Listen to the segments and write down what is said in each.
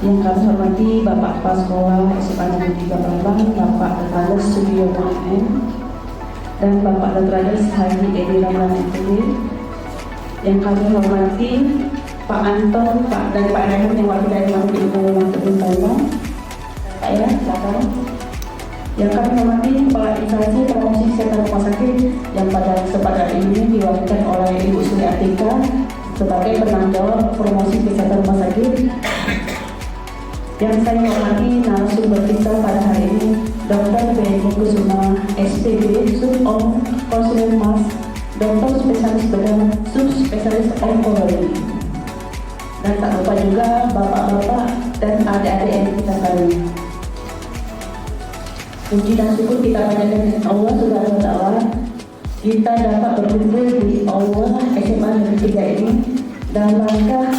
Yang kami hormati Bapak Kepala Sekolah SMA Negeri 3 Palembang, Bapak Dr. Sugiono MM, dan Bapak Dr. Haji Edi Ramlan MPD. Yang kami hormati Pak Anton, Pak dan Pak Raymond yang wakil dari Menteri Ilmu Pengetahuan Palembang. Pak ya, silakan. Yang kami hormati Kepala Instansi Promosi Kesehatan Rumah Sakit yang pada kesempatan ini diwakilkan oleh Ibu Sri Atika sebagai penanggung jawab promosi kesehatan rumah sakit. Yang saya hormati narasumber kita pada hari ini Dr. Beni Kusuma SPB Sub-Om Konsultan Mas, Dokter Spesialis Bedah Subspesialis Onkologi. Dan tak lupa juga bapak-bapak dan adik-adik yang kita sayangi. Puji dan syukur kita panjatkan Allah Subhanahu wa Ta'ala, kita dapat berkumpul di Allah SMA Negeri 3 ini dalam rangka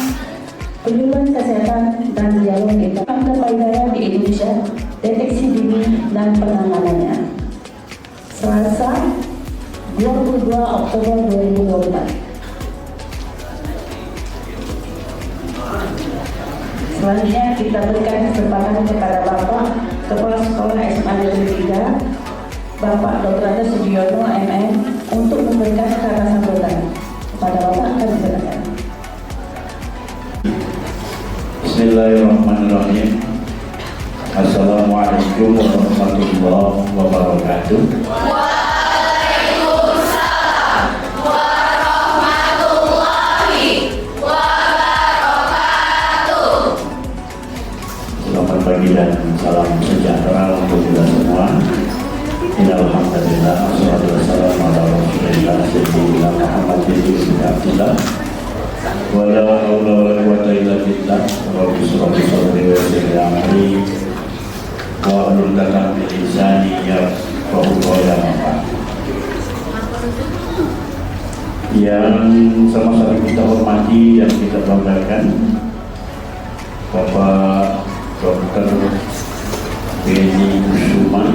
penyuluhan kesehatan dan dialog kita tentang payudara di Indonesia, deteksi dini dan penanganannya. Selasa 22 Oktober 2024. Selanjutnya kita berikan kesempatan kepada Bapak Kepala Sekolah SMA Negeri 3, Bapak Dr. Sugiono MM, untuk memberikan kata sambutan. Kepada Bapak akan diserahkan. Bismillahirrahmanirrahim. Assalamualaikum warahmatullahi wabarakatuh. Waalaikumsalam warahmatullahi wabarakatuh. Selamat pagi dan salam sejahtera untuk kita semua. Alhamdulillah, wassalatu wassalamu ala rasulillah sayyidina Muhammadin ibn Abdillah. Wala haula wala quwwata illa billah. Rabbi shrah li sadri wa yassir li amri wa hlul 'uqdatam min lisani yafqahu qawli. Yang sama-sama kita hormati dan kita banggakan Bapak Dr. Beni Kusuma,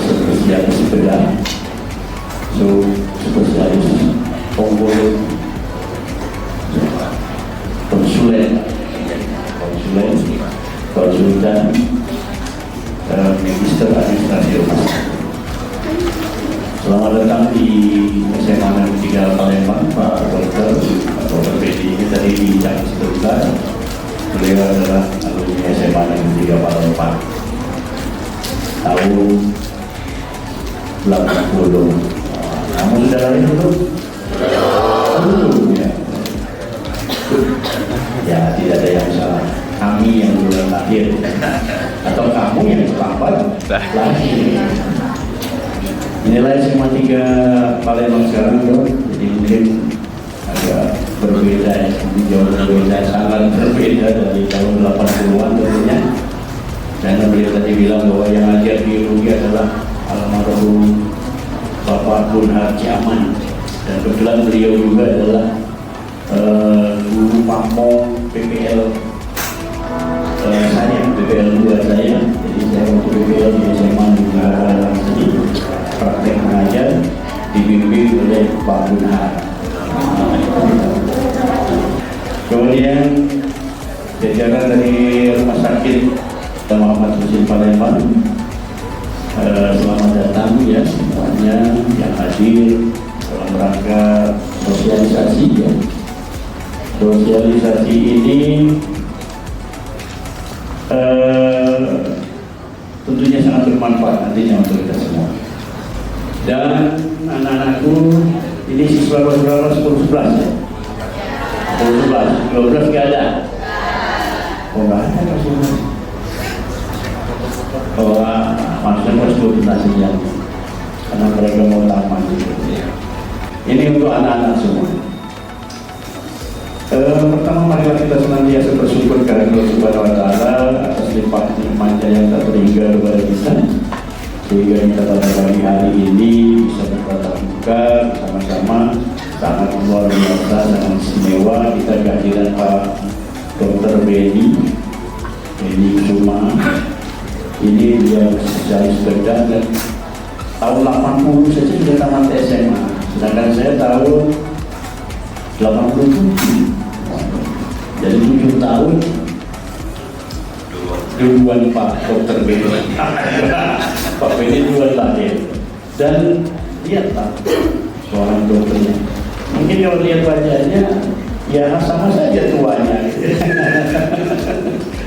spesialis bedah, spesialis onkologi, konsultan, Magister Administrasi Rumah Sakit. Selamat datang di SMA Negeri 3 Palembang, Pak Dr. Beni. Ini tadi bincang sebentar. Beliau adalah alumni SMA Negeri 3 Palembang tahun 80. Kamu sudah lahir belum? Belum ya. Ya, tidak ada yang salah. Kami yang belum lahir atau kamu yang terlambat lahir. Inilah SMA 3 Palembang sekarang, bro. Jadi mungkin agak berbeda, jauh berbeda, sangat berbeda dari tahun 80-an tentunya. Dan beliau tadi bilang bahwa yang ngajar biologi adalah almarhum Bapak Bun Haji Aman, dan kebetulan beliau juga adalah guru pamong PPL saya, PPL 2 saya. Jadi saya waktu PPL di SMA juga tadi praktek mengajar dibimbing oleh Pak Bun Haji. Kemudian jajaran dari Rumah Sakit Muhammad Husin Palembang, selamat datang ya semuanya yang hadir dalam rangka sosialisasi ya. Sosialisasi ini tentunya sangat bermanfaat nantinya untuk kita semua. Dan anak-anakku ini siswa berapa 10-11 ya? 10-11, 12 nggak ada? Oh nggak ada kan semua? Oh maksudnya konsultasinya karena mereka mau tamat gitu. Ini untuk anak-anak semua. Pertama marilah kita senantiasa bersyukur kepada Allah Subhanahu wa Ta'ala atas limpahan nikmat yang tak terhingga kepada kita, sehingga kita pada pagi hari ini bisa bertatap muka bersama-sama. Sangat luar biasa, sangat istimewa kita kehadiran Pak Dr. Beni Kusuma. Ini dia spesialis bedah dan tahun 80 saja sudah tamat SMA, sedangkan saya tahun 87. Jadi 7 tahun duluan Pak Dokter Beni. Pak Beni duluan lahir. Dan lihatlah seorang dokternya. Mungkin kalau lihat wajahnya, ya sama saja tuanya.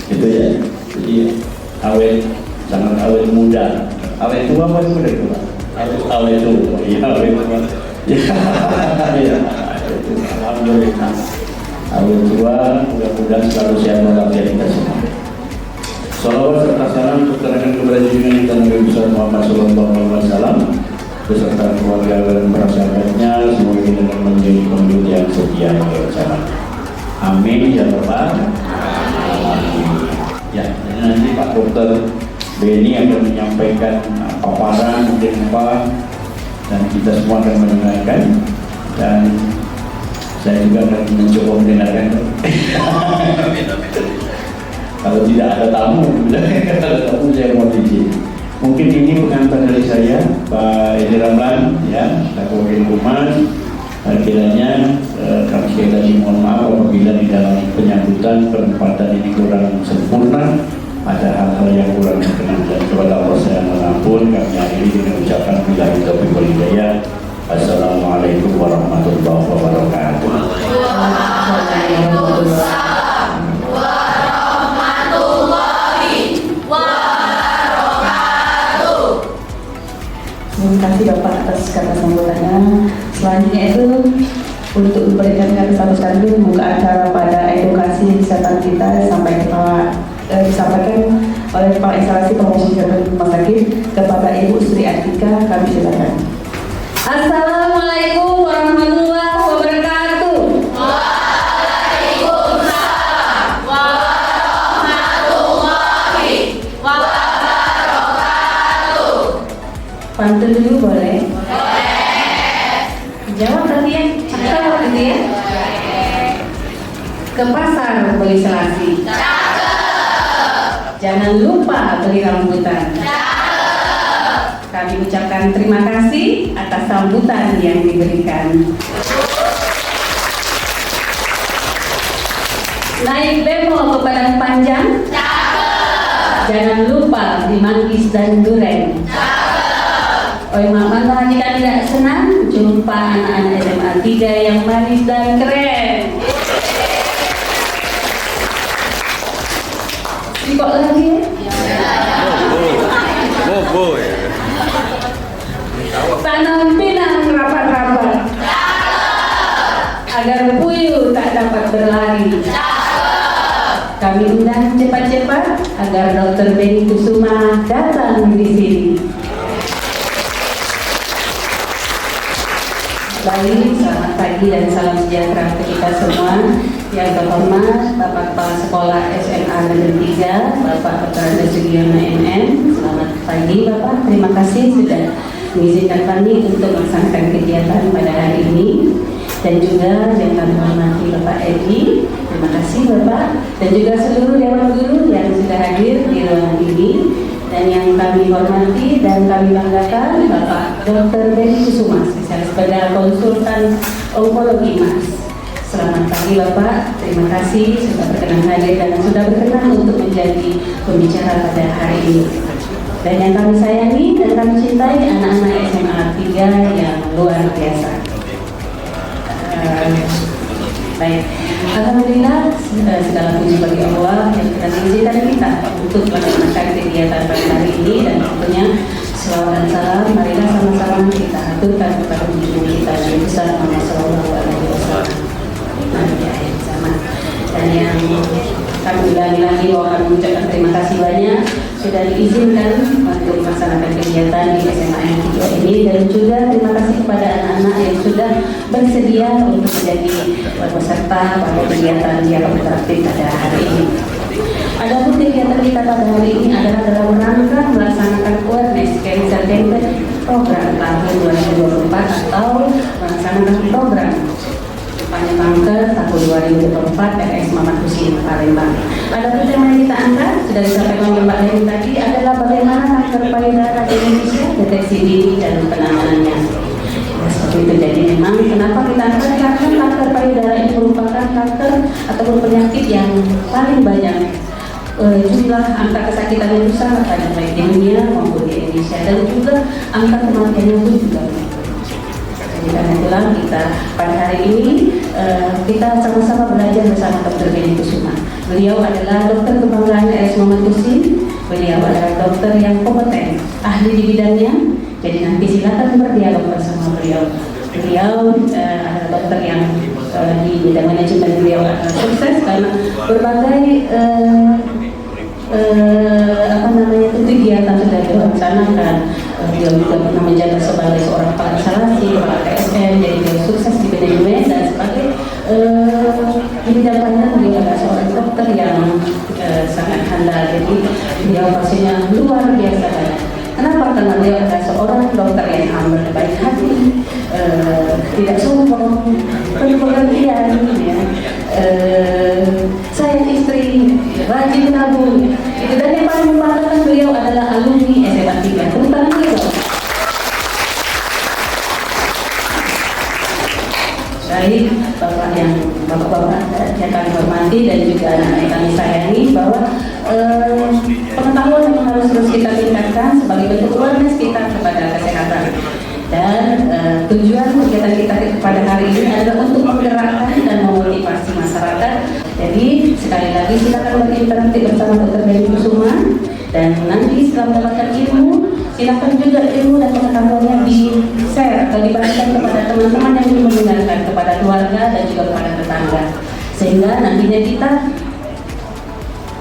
Gitu ya. Jadi awet, sangat awet muda. Awet tua apa muda tua? Awet tua. Iya, awet tua. Ya, alhamdulillah. Awet tua, mudah-mudahan selalu sehat walafiat kita semua. Salawat serta salam untuk terangkan kepada junjungan kita Nabi besar Muhammad Sallallahu Alaihi Wasallam beserta keluarga dan para sahabatnya, semoga kita akan menjadi pemimpin yang setia akhir zaman. Amin ya Rabbal alamin. Ya, nanti Pak Dokter Beni akan menyampaikan paparan mungkin apa, dan kita semua akan mendengarkan, dan saya juga akan mencoba mendengarkan. Kalau tidak ada tamu, saya mau izin. Mungkin ini pengantar dari saya, Pak Edi Ramlan, ya, Wakil Humas. Kiranya kami sekali lagi mohon maaf apabila di dalam penyambutan penempatan ini kurang sempurna, ada hal-hal yang kurang berkenan, dan kepada Allah saya mengampun. Kami akhiri dengan ucapan billahi taufiq wal hidayah. Assalamualaikum warahmatullahi wabarakatuh. Terima kasih Bapak atas kata sambutannya. Selanjutnya itu untuk memberikan kata sambutan dulu membuka acara pada edukasi kesehatan kita disampaikan oleh Kepala Instalasi Promosi Kesehatan Rumah Sakit kepada Ibu Sri Atika. Kami silakan. Assalamualaikum warahmatullahi wabarakatuh. Waalaikumsalam warahmatullahi wabarakatuh. Pantun dulu boleh? Boleh. Jawab tadi ya, cakep gitu ya. Ke pasar beli selasi. Jangan lupa beli rambutan. Kami ucapkan terima kasih atas sambutan yang diberikan. Naik bemo ke Padang Panjang. Jangan lupa beli manggis dan durian. Oi mama, jika tidak senang jumpa anak-anak SMA 3 yang manis dan keren. Kok lagi ya? Tanam pinang rapat-rapat agar puyuh tak dapat berlari. Kami undang cepat-cepat agar Dr. Beni Kusuma datang di sini. Baik, selamat pagi dan salam sejahtera untuk kita semua. Yang terhormat Bapak Kepala Sekolah SMA Negeri 3, Bapak Dr. Sugiono MM. Selamat pagi Bapak, terima kasih sudah mengizinkan kami untuk melaksanakan kegiatan pada hari ini. Dan juga yang kami hormati Bapak Edi, terima kasih Bapak. Dan juga seluruh Dewan Guru yang sudah hadir di ruangan ini. Dan yang kami hormati dan kami banggakan Bapak Dr. Beni Kusuma, spesialis bedah konsultan onkologi Mas. Selamat pagi Bapak, terima kasih sudah berkenan hadir dan sudah berkenan untuk menjadi pembicara pada hari ini. Dan yang kami sayangi dan kami cintai anak-anak SMA 3 yang luar biasa. Baik, alhamdulillah segala puji bagi Allah yang telah mengizinkan kita untuk melaksanakan kegiatan pada hari ini, dan tentunya selawat dan salam marilah sama-sama kita aturkan kepada junjungan kita Nabi besar Muhammad Sallallahu Alaihi Wasallam, Nabi akhir zaman. Dan yang kami ulangi lagi bahwa kami mengucapkan terima kasih banyak sudah diizinkan untuk melaksanakan kegiatan di SMA yang 3 ini, dan juga terima kasih kepada anak-anak yang sudah bersedia untuk menjadi peserta pada kegiatan yang interaktif pada hari ini. Adapun kegiatan kita pada hari ini adalah dalam rangka melaksanakan awareness cancer campaign program tahun 2024 atau melaksanakan program kampanye kanker tahun 2024 RS Mamat Husin Palembang. Adapun tema yang kita angkat sudah disampaikan oleh Mbak Dewi tadi adalah bagaimana kanker payudara di Indonesia, deteksi dini dan penanganannya. Seperti itu, jadi memang kenapa kita angkat, karena kanker payudara ini merupakan kanker ataupun penyakit yang paling banyak jumlah angka kesakitannya itu sangat banyak baik di dunia maupun di Indonesia, dan juga angka kematiannya pun juga. Jadi karena itulah kita pada hari ini kita sama-sama belajar bersama Dr. Benny Kusuma. Beliau adalah dokter kebanggaan RS Muhammad Kusin. Beliau adalah dokter yang kompeten, ahli di bidangnya. Jadi nanti silakan berdialog bersama beliau. Beliau adalah dokter yang di bidang manajemen beliau sukses karena berbagai kegiatan sudah dilaksanakan. Beliau juga pernah menjabat sebagai seorang kepala instalasi, kepala TSN, jadi beliau sukses di manajemen dan sebagai di bidang panjang beliau adalah seorang dokter yang sangat handal. Jadi beliau pastinya luar biasa banyak. Kenapa? Karena beliau adalah seorang dokter yang humble, baik hati, tidak sombong, penuh pengertian, ya. Sayang istri, rajin menabung. Itu, dan yang paling membanggakan beliau adalah alumni SMA 3. Tepuk tangan beliau. Baik, bapak-bapak yang kami hormati dan juga anak-anak yang kami sayangi, bahwa pengetahuan yang harus terus kita tingkatkan sebagai bentuk awareness kita kepada kesehatan. Dan tujuan kegiatan kita pada hari ini adalah untuk menggerakkan dan memotivasi masyarakat. Jadi sekali lagi silakan berinteraksi bersama Dr. Benny Kusuma, dan nanti setelah mendapatkan ilmu, silakan juga ilmu dan pengetahuannya di-share atau dibagikan kepada teman-teman yang belum mendengarkan, kepada keluarga dan juga kepada tetangga, sehingga nantinya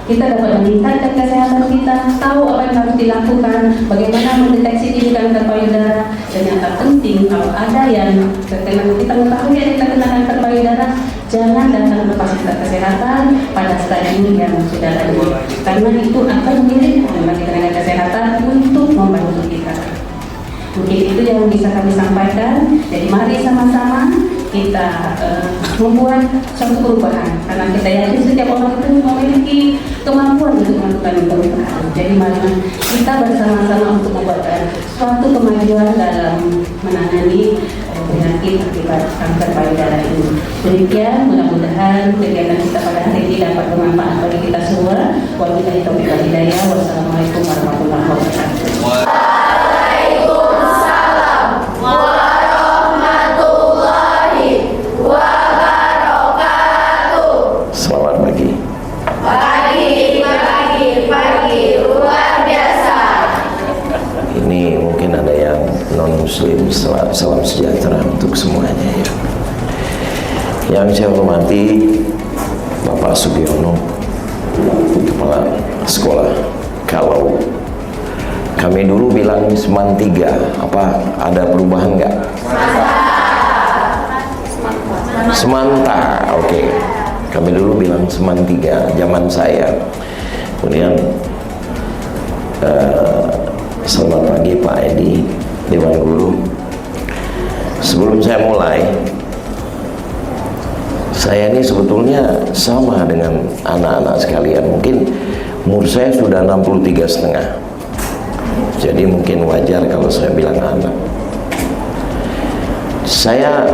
kita dapat meningkatkan kesehatan kita, tahu apa yang harus dilakukan, bagaimana mendeteksi dini kanker payudara, dan yang terpenting kalau ada yang kita mengetahui yang terkena kanker payudara, jangan datang ke fasilitas kesehatan pada stadium yang sudah lanjut, karena itu akan menjadi bagi tenaga kesehatan untuk membantu kita. Mungkin itu yang bisa kami sampaikan. Jadi mari sama-sama kita membuat suatu perubahan, karena kita yakin setiap orang itu memiliki kemampuan untuk melakukan perubahan. Jadi mari kita bersama-sama untuk membuat suatu kemajuan dalam menangani penyakit akibat kanker payudara ini. Demikian, mudah-mudahan kegiatan kita pada hari ini dapat bermanfaat bagi kita semua. Wabillahi taufiq wal hidayah. Wassalamualaikum warahmatullahi wabarakatuh. Waalaikumsalam warahmatullahi wabarakatuh. Selamat pagi. Pagi, luar biasa. Ini mungkin ada yang non-muslim. Salam sejahtera untuk semuanya ya. Yang saya hormati Bapak Sugiono, Kepala Sekolah. Kalau kami dulu bilang Seman 3, apa ada perubahan nggak? Semanta, oke. Kami dulu bilang Seman 3, zaman saya. Kemudian selamat pagi Pak Edi, Dewan Guru. Sebelum saya mulai, saya ini sebetulnya sama dengan anak-anak sekalian. Mungkin umur saya sudah 63,5. Jadi mungkin wajar kalau saya bilang anak. Saya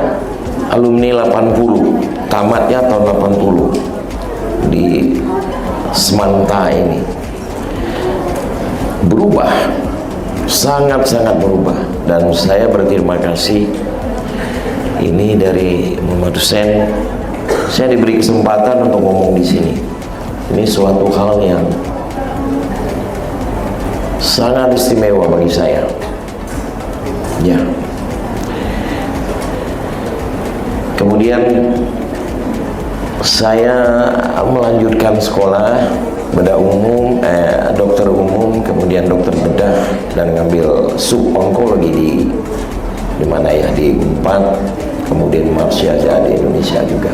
alumni 80, tamatnya tahun 80 di Semanta ini. Berubah, sangat-sangat berubah, dan saya berterima kasih ini dari Muhammad Hussein. Saya diberi kesempatan untuk ngomong di sini. Ini suatu hal yang sangat istimewa bagi saya. Ya. Kemudian saya melanjutkan sekolah bedah umum, dokter umum, kemudian dokter bedah, dan ngambil sub onkologi di mana ya, di Unpad, kemudian Marsyaja di Indonesia juga.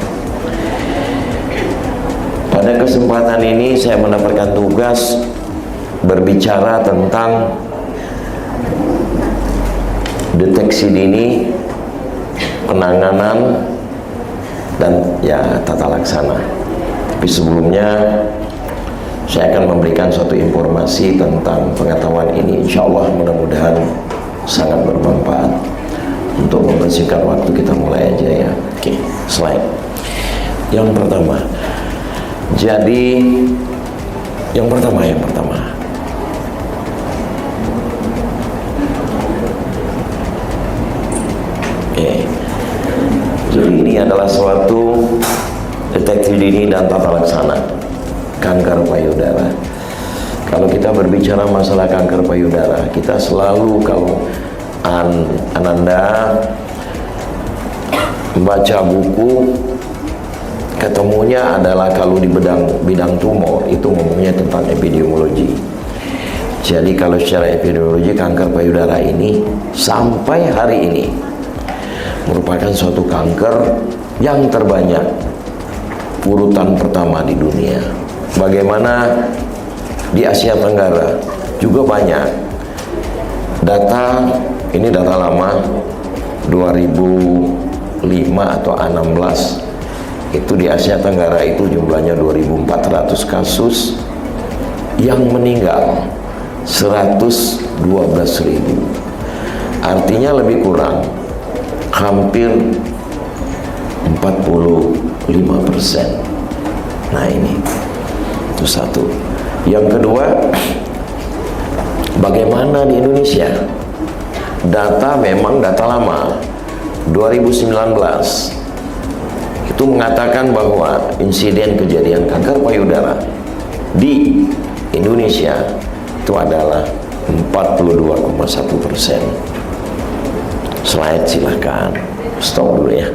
Pada kesempatan ini saya mendapatkan tugas berbicara tentang deteksi dini, penanganan, dan ya tata laksana. Tapi sebelumnya saya akan memberikan suatu informasi tentang pengetahuan ini. Insya Allah mudah-mudahan sangat bermanfaat. Untuk membersihkan waktu, kita mulai aja ya. Oke, slide. Yang pertama, Jadi yang pertama. Jadi ini adalah suatu deteksi dini dan tata laksana kanker payudara. Kalau kita berbicara masalah kanker payudara, kita selalu, kalau Ananda membaca buku, ketemunya adalah kalau di bidang tumor itu ngomongnya tentang epidemiologi. Jadi kalau secara epidemiologi kanker payudara ini sampai hari ini merupakan suatu kanker yang terbanyak, urutan pertama di dunia. Bagaimana di Asia Tenggara juga banyak. Data ini data lama 2005 atau 16, itu di Asia Tenggara itu jumlahnya 2.400 kasus, yang meninggal 112.000. Artinya lebih kurang hampir 45%. Nah ini itu satu. Yang kedua, bagaimana di Indonesia? Data memang data lama 2019 itu mengatakan bahwa insiden kejadian kanker payudara di Indonesia itu adalah 42,1%. Slide silahkan, stop dulu ya.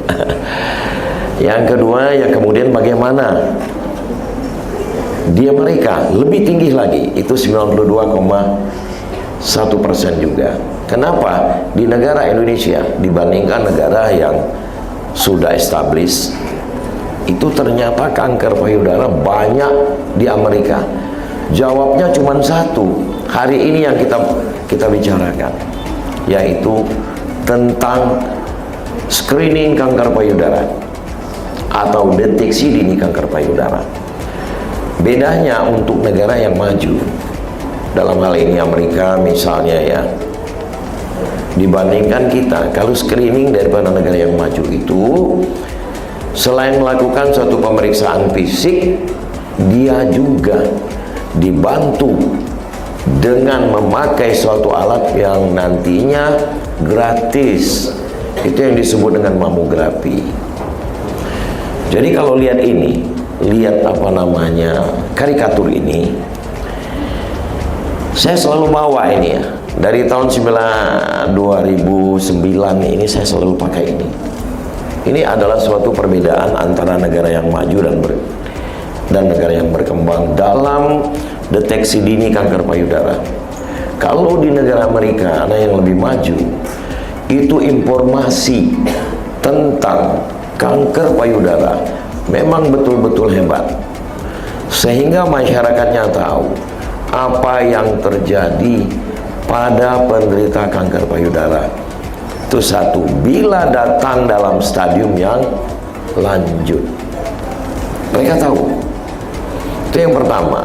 Yang kedua, ya kemudian bagaimana di Amerika lebih tinggi lagi, itu 92,1% juga. Kenapa di negara Indonesia dibandingkan negara yang sudah established itu ternyata kanker payudara banyak di Amerika? Jawabnya cuma satu. Hari ini yang kita bicarakan, yaitu tentang screening kanker payudara atau deteksi dini kanker payudara. Bedanya untuk negara yang maju, dalam hal ini Amerika misalnya ya, dibandingkan kita, kalau screening daripada negara yang maju itu, selain melakukan suatu pemeriksaan fisik, dia juga dibantu dengan memakai suatu alat yang nantinya gratis. Itu yang disebut dengan mamografi. Jadi kalau lihat ini, lihat apa namanya karikatur ini, saya selalu bawa ini ya. Dari tahun 2009 ini saya selalu pakai ini. Ini adalah suatu perbedaan antara negara yang maju dan negara yang berkembang dalam deteksi dini kanker payudara. Kalau di negara Amerika, yang lebih maju, itu informasi tentang kanker payudara memang betul-betul hebat, sehingga masyarakatnya tahu apa yang terjadi pada penderita kanker payudara. Itu satu, bila datang dalam stadium yang lanjut, mereka tahu. Itu yang pertama.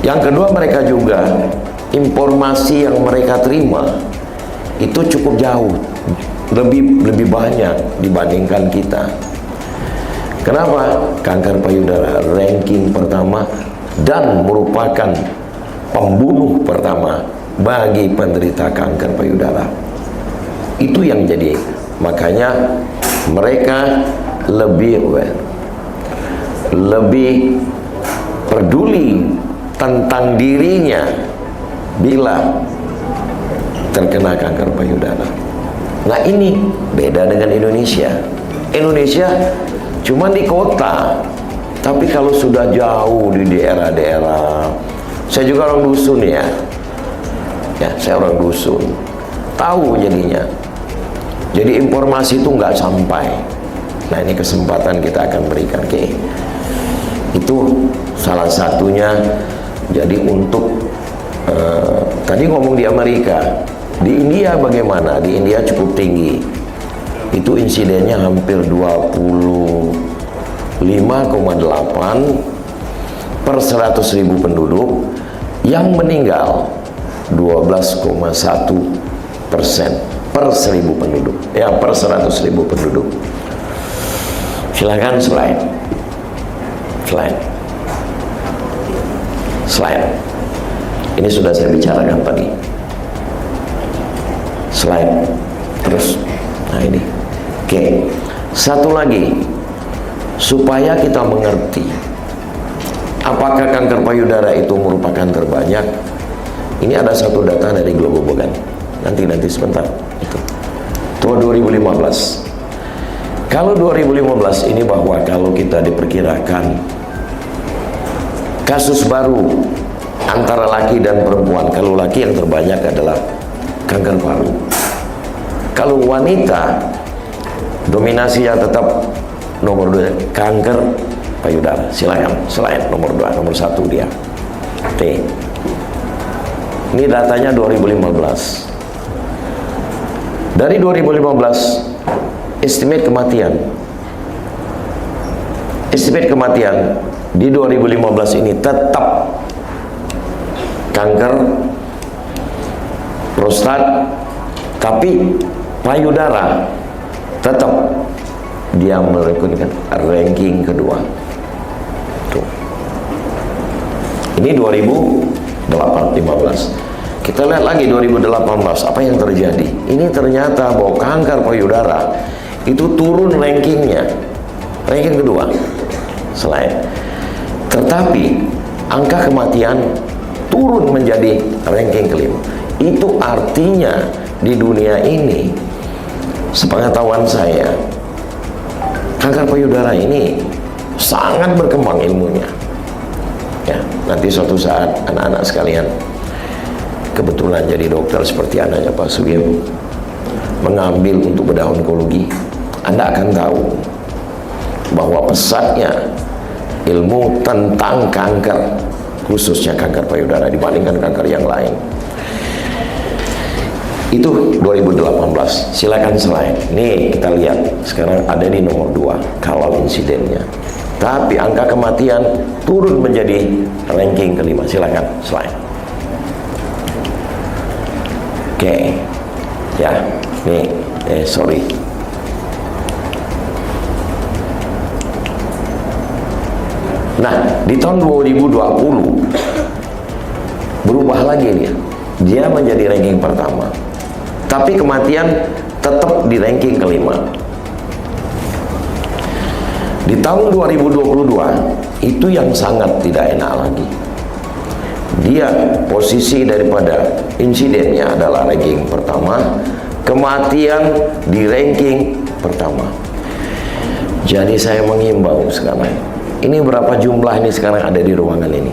Yang kedua, mereka juga informasi yang mereka terima itu cukup jauh, lebih banyak dibandingkan kita. Kenapa? Kanker payudara ranking pertama dan merupakan pembunuh pertama bagi penderita kanker payudara. Itu yang jadi, makanya mereka lebih aware, lebih peduli tentang dirinya bila terkena kanker payudara. Nah ini beda dengan Indonesia. Indonesia cuma di kota, tapi kalau sudah jauh di daerah-daerah, saya juga orang dusun ya, saya orang dusun, tahu jadinya. Jadi informasi itu nggak sampai. Nah ini kesempatan kita akan berikan itu salah satunya. Jadi untuk tadi ngomong di Amerika, di India bagaimana? Di India cukup tinggi. Itu insidennya hampir 25,8 per 100.000 penduduk, yang meninggal 12,1% per 1.000 penduduk, per 100.000 penduduk. Silakan slide. Slide. Ini sudah saya bicarakan tadi. Slide. Terus. Nah ini. Oke. Satu lagi. Supaya kita mengerti apakah kanker payudara itu merupakan terbanyak. Ini ada satu data dari Globobogan. Nanti sebentar. Itu 2015. Kalau 2015 ini bahwa kalau kita diperkirakan kasus baru antara laki dan perempuan, kalau laki yang terbanyak adalah kanker paru. Kalau wanita dominasinya tetap nomor 2 kanker payudara. Silakan selain nomor 2, nomor 1 dia. Oke. Ini datanya 2015. Dari 2015 estimate kematian di 2015 ini tetap kanker prostat, tapi payudara tetap dia merekodikan ranking kedua. Tuh. Ini 2015. Kita lihat lagi 2018 apa yang terjadi. Ini ternyata bahwa kanker payudara itu turun rankingnya, ranking kedua selain. Tetapi angka kematian turun menjadi ranking kelima. Itu artinya di dunia ini, sepengetahuan saya, kanker payudara ini sangat berkembang ilmunya. Ya, nanti suatu saat anak-anak sekalian kebetulan jadi dokter seperti anaknya Pak Sugiem mengambil untuk bedah onkologi, Anda akan tahu bahwa pesatnya ilmu tentang kanker, khususnya kanker payudara dibandingkan kanker yang lain. Itu 2018. Silakan slide. Nih kita lihat sekarang ada di nomor 2 kawal insidennya. Tapi angka kematian turun menjadi ranking kelima. Silakan slide. Oke. Ya, nih sorry. Nah, di tahun 2020 berubah lagi dia menjadi ranking pertama. Tapi kematian tetap di ranking kelima. Di tahun 2022 itu yang sangat tidak enak lagi. Dia posisi daripada insidennya adalah ranking pertama, kematian di ranking pertama. Jadi saya mengimbau sekarang, ini berapa jumlah ini sekarang ada di ruangan ini?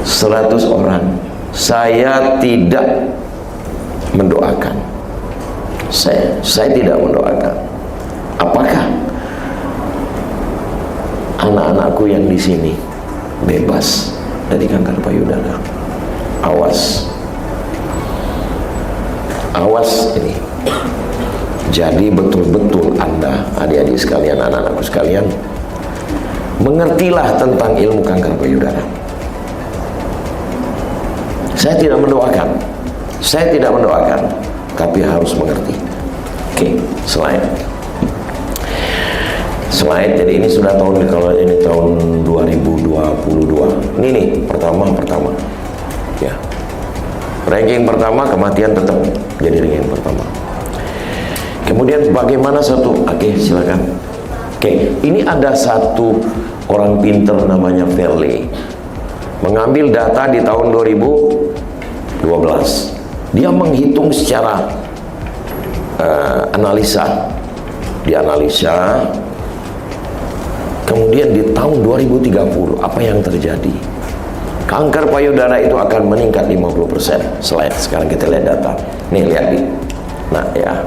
100 orang. Saya tidak mendoakan. Saya tidak mendoakan. Apakah anak-anakku yang di sini bebas dari kanker payudara? Awas. Awas ini. Jadi betul-betul Anda, adik-adik sekalian, anak-anakku sekalian, mengertilah tentang ilmu kanker payudara. Saya tidak mendoakan. Saya tidak mendoakan, tapi harus mengerti. Oke, slide. Jadi ini sudah kalau ini tahun 2022. Ini nih pertama. Ya. Ranking pertama, kematian tetap jadi ranking pertama. Kemudian bagaimana oke, silakan. Oke, ini ada satu orang pinter namanya Verley. Mengambil data di tahun 2012. Dia menghitung secara analisa. Dianalisa. Kemudian di tahun 2030 apa yang terjadi? Kanker payudara itu akan meningkat 50%. Sekarang kita lihat data. Nih lihat nih. Nah ya,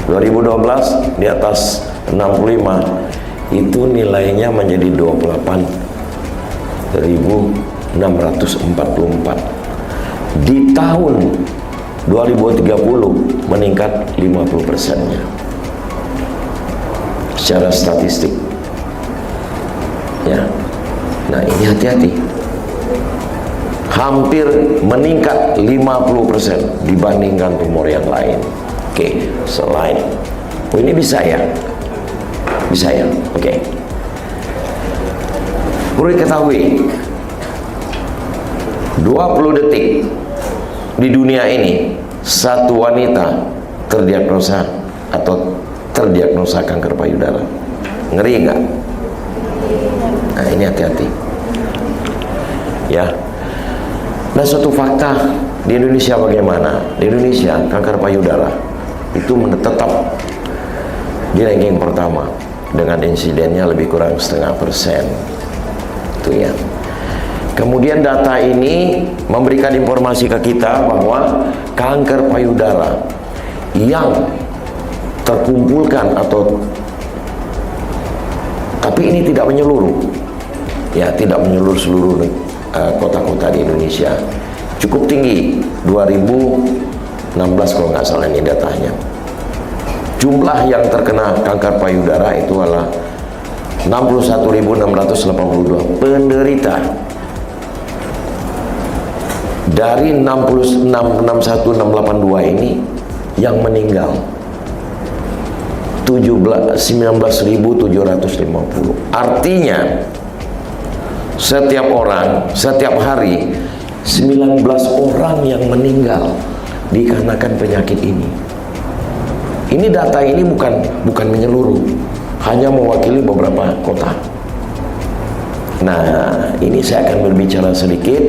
2012 di atas 65 itu nilainya menjadi 28.644. Di tahun 2030 meningkat 50%-nya secara statistik. Ya. Nah, ini hati-hati. Hampir meningkat 50% dibandingkan tumor yang lain. Oke, selain. Oh, ini bisa ya? Bisa ya? Oke. Perlu diketahui 20 detik di dunia ini satu wanita terdiagnosa atau terdiagnosa kanker payudara. Ngeri nggak? Nah, ini hati-hati ya. Nah, suatu fakta di Indonesia bagaimana? Di Indonesia kanker payudara itu tetap di ranking pertama dengan insidennya lebih kurang 0,5%. Itu ya. Kemudian data ini memberikan informasi ke kita bahwa kanker payudara yang terkumpulkan tapi ini tidak menyeluruh. Ya, tidak menyeluruh seluruh kota-kota di Indonesia. Cukup tinggi, 2016 kalau nggak salah ini datanya. Jumlah yang terkena kanker payudara itu adalah 61.682 penderita. Dari 61682 ini yang meninggal 19.750. Artinya setiap orang, setiap hari 19 orang yang meninggal dikarenakan penyakit ini. Ini data ini bukan menyeluruh, hanya mewakili beberapa kota. Nah, ini saya akan berbicara sedikit.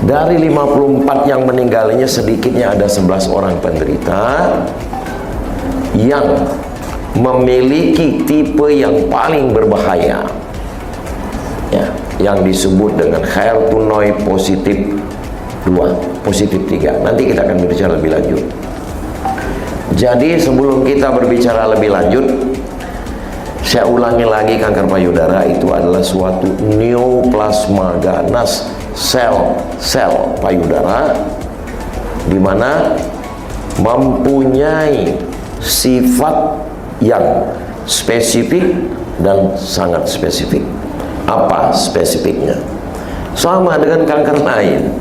Dari 54 yang meninggalnya sedikitnya ada 11 orang penderita yang memiliki tipe yang paling berbahaya, ya, yang disebut dengan HER2 positif 2, positif 3. Nanti kita akan berbicara lebih lanjut. Jadi sebelum kita berbicara lebih lanjut, saya ulangi lagi, kanker payudara itu adalah suatu neoplasma ganas sel payudara di mana mempunyai sifat yang spesifik dan sangat spesifik. Apa spesifiknya? Sama dengan kanker lain.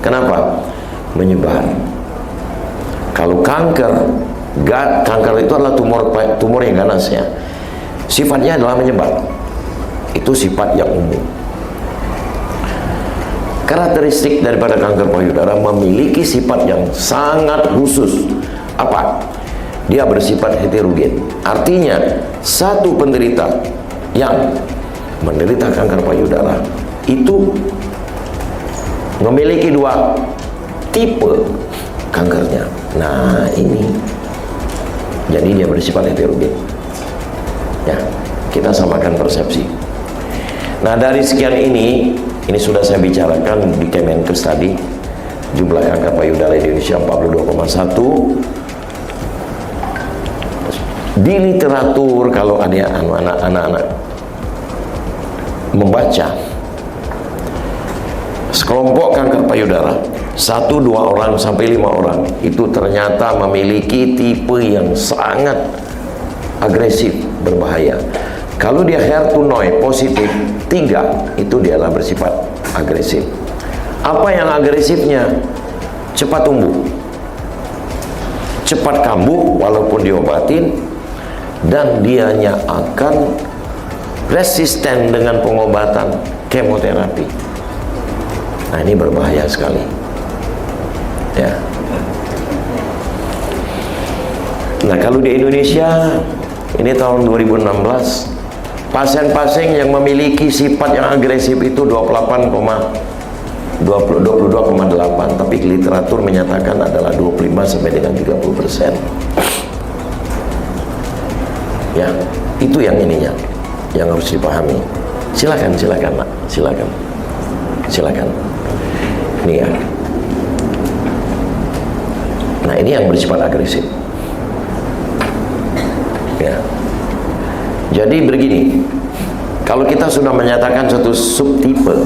Kenapa? Menyebar. Kalau kanker itu adalah tumor yang ganas ya. Sifatnya adalah menyebar. Itu sifat yang umum. Karakteristik daripada kanker payudara memiliki sifat yang sangat khusus. Apa? Dia bersifat heterogen. Artinya, satu penderita yang menderita kanker payudara itu memiliki dua tipe kankernya. Nah, ini. Jadi dia bersifat heterogen. Ya, kita samakan persepsi. Nah, dari sekian ini sudah saya bicarakan di Kemenkes tadi. Jumlah kanker payudara di Indonesia 42,1. Di literatur kalau ada anak-anak membaca sekelompok kanker payudara 1-2 orang sampai 5 orang itu ternyata memiliki tipe yang sangat agresif, berbahaya. Kalau dia HER2 positif 3, itu dialah bersifat agresif. Apa yang agresifnya? Cepat tumbuh, cepat kambuh walaupun diobatin, dan dianya akan resisten dengan pengobatan kemoterapi. Nah, ini berbahaya sekali ya. Nah, kalau di Indonesia ini tahun 2016, pasien-pasien yang memiliki sifat yang agresif itu 22,8, tapi literatur menyatakan adalah 25 sampai dengan 30%. Ya, itu yang ininya, yang harus dipahami. Silakan Nak, silakan. Ini ya. Nah, ini yang bersifat agresif. Ya. Jadi begini, kalau kita sudah menyatakan suatu subtipe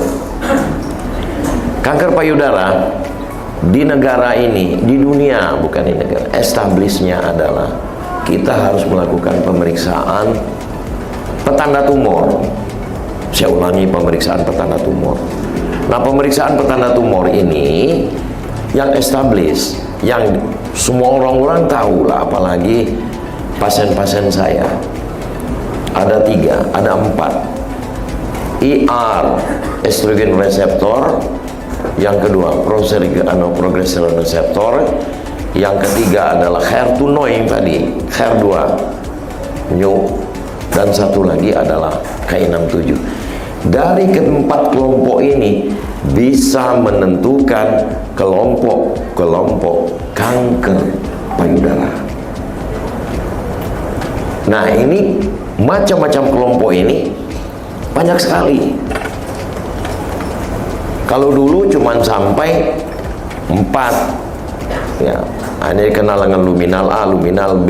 kanker payudara di negara ini, di dunia, bukan di negara, establishnya adalah kita harus melakukan pemeriksaan petanda tumor. Saya ulangi, pemeriksaan petanda tumor. Nah, pemeriksaan petanda tumor ini yang establish, yang semua orang tahu lah, apalagi pasien-pasien saya. Ada 3, ada 4. ER, estrogen reseptor, yang kedua progesterone reseptor, yang ketiga adalah HER2 tadi, HER2 new, dan satu lagi adalah Ki67. Dari keempat kelompok ini bisa menentukan kelompok kanker payudara. Nah, ini macam-macam kelompok ini banyak sekali. Kalau dulu cuma sampai 4, ya, ini dikenal dengan luminal A, luminal B,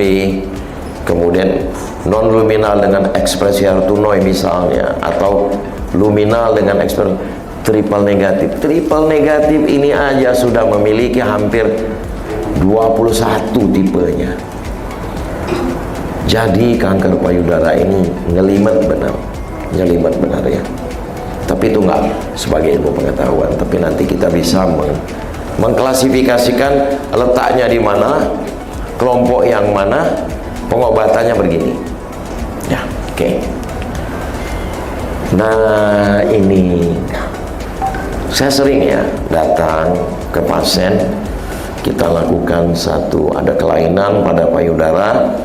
kemudian non luminal dengan ekspresi HER2 misalnya, atau luminal dengan ekspresi triple negatif. Triple negatif ini aja sudah memiliki hampir 21 tipenya. Jadi kanker payudara ini ngelimet benar ya. Tapi itu nggak sebagai ilmu pengetahuan, tapi nanti kita bisa mengklasifikasikan letaknya di mana, kelompok yang mana, pengobatannya begini. Ya, oke. Nah, ini saya sering ya datang ke pasien, kita lakukan ada kelainan pada payudara,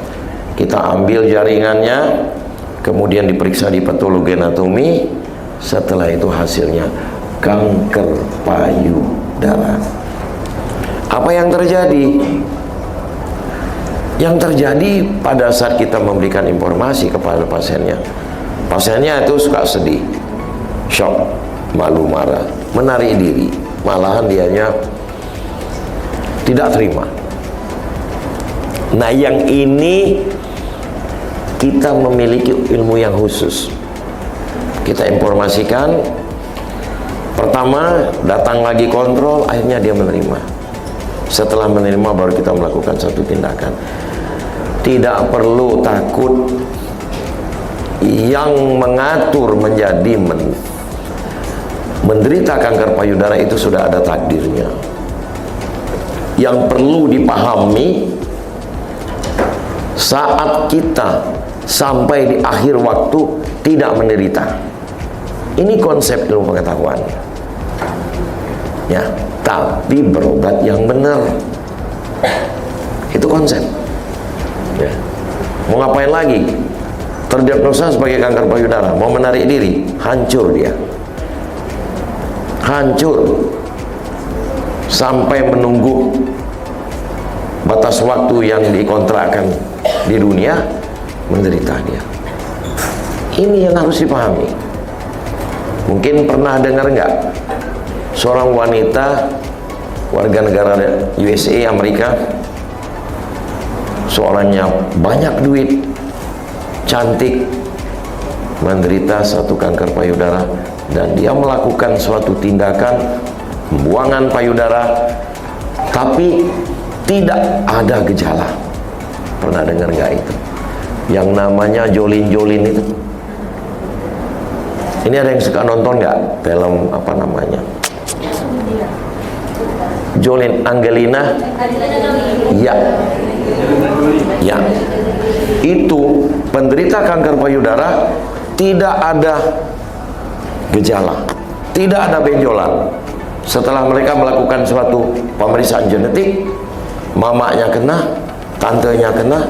kita ambil jaringannya, kemudian diperiksa di patologi anatomi. Setelah itu hasilnya kanker payudara. Apa yang terjadi? Yang terjadi pada saat kita memberikan informasi kepada pasiennya, pasiennya itu suka sedih, shock, malu, marah, menarik diri, malahan dianya tidak terima. Nah, yang ini kita memiliki ilmu yang khusus. Kita informasikan, pertama datang lagi kontrol, akhirnya dia menerima. Setelah menerima baru kita melakukan satu tindakan. Tidak perlu takut, yang mengatur menjadi menderita kanker payudara itu sudah ada takdirnya. Yang perlu dipahami, saat kita sampai di akhir waktu tidak menderita. Ini konsep ilmu pengetahuan. Ya, tapi berobat yang benar. Itu konsep. Ya. Mau ngapain lagi? Terdiagnosa sebagai kanker payudara, mau menarik diri, hancur dia. Hancur. Sampai menunggu batas waktu yang dikontrakkan di dunia, menderita dia. Ini yang harus dipahami. Mungkin pernah dengar nggak, seorang wanita warga negara USA, Amerika, seorangnya banyak duit, cantik, menderita satu kanker payudara, dan dia melakukan suatu tindakan pembuangan payudara, tapi tidak ada gejala. Pernah dengar nggak itu? Yang namanya Jolin itu. Ini ada yang suka nonton nggak film apa namanya? Jolin, Angelina. Ya. Ya. Itu penderita kanker payudara, tidak ada gejala, tidak ada benjolan. Setelah mereka melakukan suatu pemeriksaan genetik, mamanya kena, tantenya kena,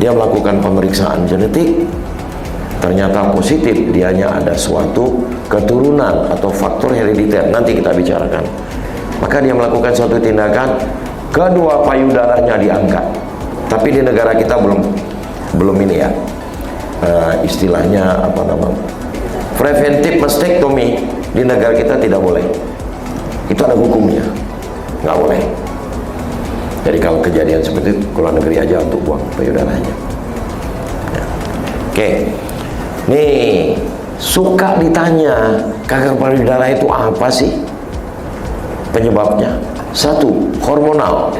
dia melakukan pemeriksaan genetik, ternyata positif, dianya ada suatu keturunan atau faktor herediter, nanti kita bicarakan. Maka dia melakukan suatu tindakan, kedua payudaranya diangkat. Tapi di negara kita belum ini ya, istilahnya apa namanya, preventive mastectomy di negara kita tidak boleh. Itu ada hukumnya, nggak boleh. Jadi kalau kejadian seperti itu, keluar negeri aja untuk buang payudaranya. Ya. Oke. Nih, suka ditanya, kanker payudara itu apa sih penyebabnya? Satu, hormonal.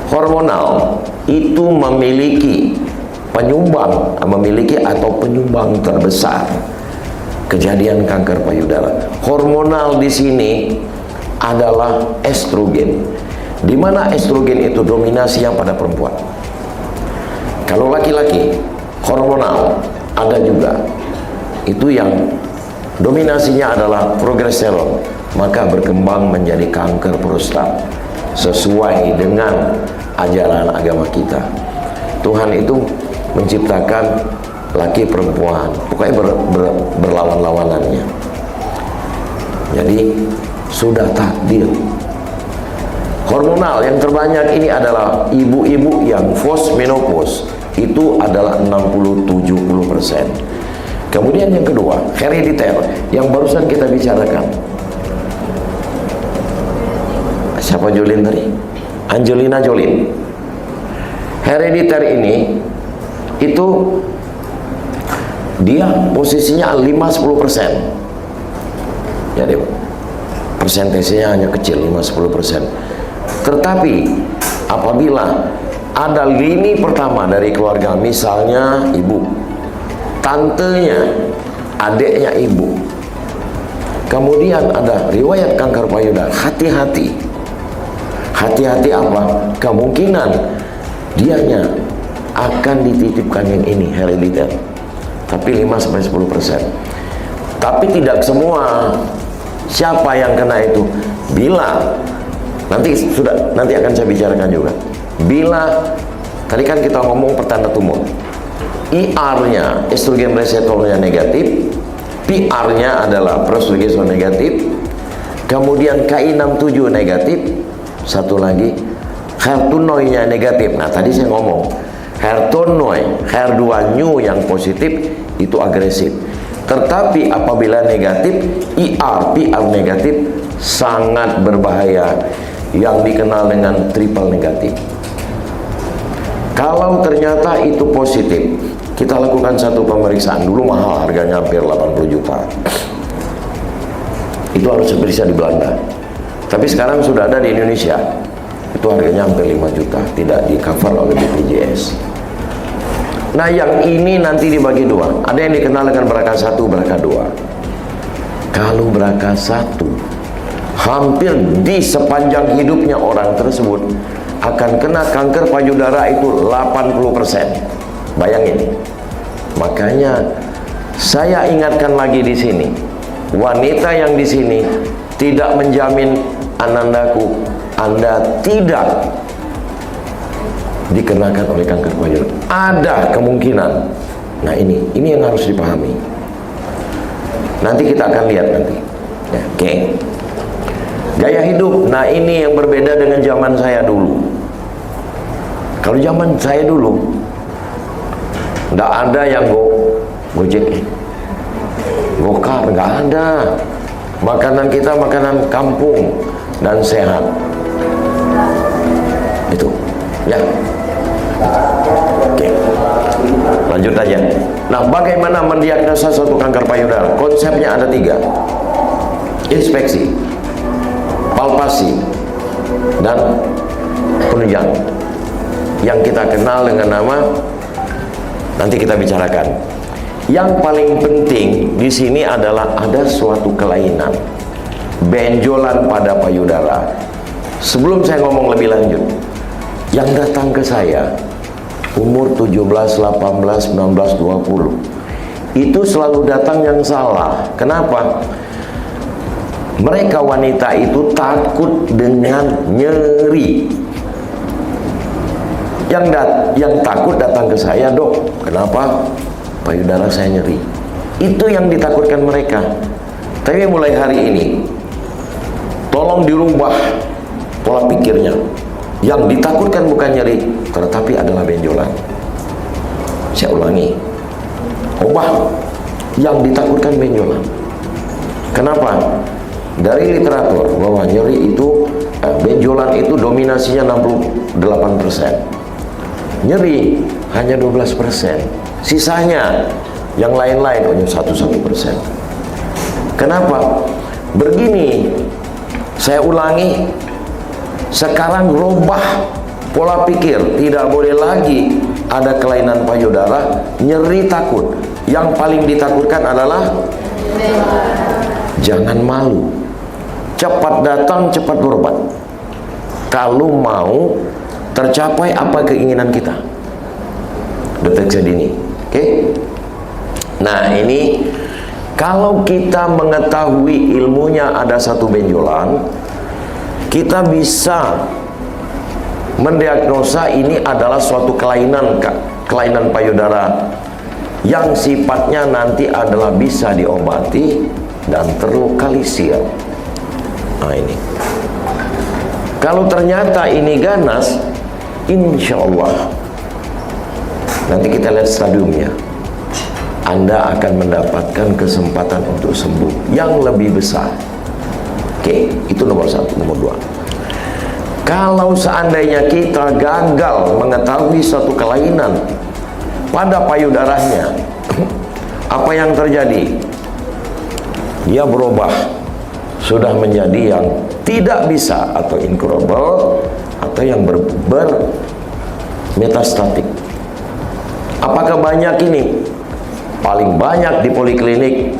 Hormonal itu memiliki penyumbang terbesar kejadian kanker payudara. Hormonal di sini adalah estrogen. Di mana estrogen itu dominasinya pada perempuan. Kalau laki-laki, hormonal ada juga, itu yang dominasinya adalah progesterone. maka berkembang menjadi kanker prostat sesuai dengan ajaran agama kita. Tuhan itu menciptakan laki perempuan, pokoknya berlawan-lawanannya. Jadi sudah takdir. Hormonal yang terbanyak ini adalah ibu-ibu yang postmenopause, itu adalah 60-70%. Kemudian yang kedua, herediter, yang barusan kita bicarakan. Siapa Jolin tadi? Angelina Jolie. Herediter ini itu dia posisinya 5-10%. Jadi persentasenya hanya kecil, 5-10%. Tetapi apabila ada lini pertama dari keluarga, misalnya ibu, tantenya, adiknya ibu, kemudian ada riwayat kanker payudara, hati-hati. Hati-hati apa? Kemungkinan dianya akan dititipkan yang ini, herediter. Tapi 5-10%. Tapi tidak semua. Siapa yang kena itu? Bila nanti akan saya bicarakan juga. Bila tadi kan kita ngomong pertanda tumor, IR-nya, estrogen reseptornya negatif, PR-nya adalah progesterone negatif, kemudian Ki67 negatif, satu lagi HER2-nya negatif. Nah tadi saya ngomong HER2 new yang positif itu agresif. Tetapi apabila negatif, IR, PR negatif, sangat berbahaya, yang dikenal dengan triple negatif. Kalau ternyata itu positif, kita lakukan satu pemeriksaan dulu, mahal, harganya hampir 80 juta. Itu harus diperiksa di Belanda. Tapi sekarang sudah ada di Indonesia. Itu harganya hampir 5 juta, tidak di cover oleh BPJS. Nah yang ini nanti dibagi dua. Ada yang dikenal dengan BRCA1, BRCA2. Kalau BRCA1, hampir di sepanjang hidupnya orang tersebut akan kena kanker payudara itu 80%. Bayangin. Makanya saya ingatkan lagi di sini, wanita yang di sini tidak menjamin anandaku, Anda tidak dikenakan oleh kanker payudara. Ada kemungkinan. Nah ini yang harus dipahami. Nanti kita akan lihat nanti. Ya, oke. Gaya hidup. Nah ini yang berbeda dengan zaman saya dulu. Kalau zaman saya dulu, nggak ada yang gojek, gokar, nggak ada. Makanan kita makanan kampung dan sehat. Itu, ya. Oke, lanjut aja. Nah, bagaimana mendiagnosa suatu kanker payudara? Konsepnya ada 3: inspeksi, palpasi, dan penunjang. Yang kita kenal dengan nama, nanti kita bicarakan. Yang paling penting di sini adalah ada suatu kelainan, benjolan pada payudara. Sebelum saya ngomong lebih lanjut, yang datang ke saya umur 17, 18, 19, 20 itu selalu datang yang salah. Kenapa? Mereka wanita itu takut dengan nyeri. Yang takut datang ke saya, dok, kenapa payudara saya nyeri? Itu yang ditakutkan mereka. Tapi mulai hari ini, tolong dirubah pola pikirnya. Yang ditakutkan bukan nyeri, tetapi adalah benjolan. Saya ulangi, ubah. Yang ditakutkan benjolan. Kenapa? Dari literatur bahwa nyeri itu, benjolan itu dominasinya 68%. Nyeri hanya 12%. Sisanya yang lain-lain hanya 1%. Kenapa? Begini, saya ulangi, sekarang rubah pola pikir. Tidak boleh lagi ada kelainan payudara, nyeri, takut. Yang paling ditakutkan adalah jangan malu. Cepat datang, cepat berobat. Kalau mau tercapai apa keinginan kita, deteksi dini. Oke? Nah ini Kalau kita mengetahui ilmunya ada satu benjolan, kita bisa mendiagnosa ini adalah suatu kelainan payudara yang sifatnya nanti adalah bisa diobati dan terlokalisir. Nah ini, kalau ternyata ini ganas, insya Allah nanti kita lihat stadiumnya, Anda akan mendapatkan kesempatan untuk sembuh yang lebih besar. Oke, itu nomor satu. Nomor dua, kalau seandainya kita gagal mengetahui suatu kelainan pada payudaranya, apa yang terjadi? Dia berubah, sudah menjadi yang tidak bisa atau incurable, atau yang metastatik. Apakah banyak ini? Paling banyak di poliklinik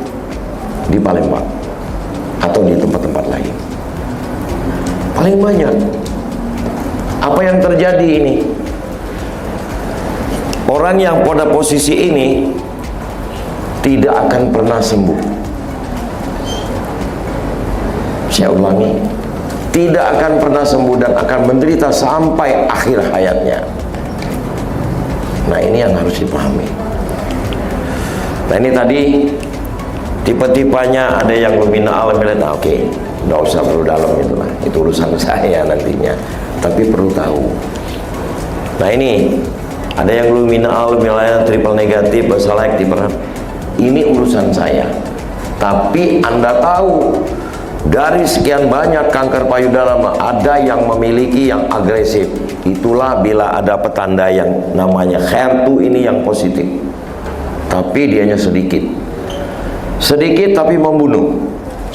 di Palembang atau di tempat-tempat lain. Paling banyak. Apa yang terjadi ini? Orang yang pada posisi ini tidak akan pernah sembuh. Saya ulangi, tidak akan pernah sembuh dan akan menderita sampai akhir hayatnya. Nah ini yang harus dipahami. Nah ini tadi tipe-tipenya, ada yang luminal, nah, oke, nggak usah perlu dalam itulah, itu urusan saya nantinya. Tapi perlu tahu. Nah ini ada yang luminal, triple negatif, selektif. Ini urusan saya. Tapi Anda tahu, dari sekian banyak kanker payudara ada yang memiliki yang agresif. Itulah bila ada petanda yang namanya HER2 ini yang positif. Tapi dianya sedikit. Sedikit tapi membunuh.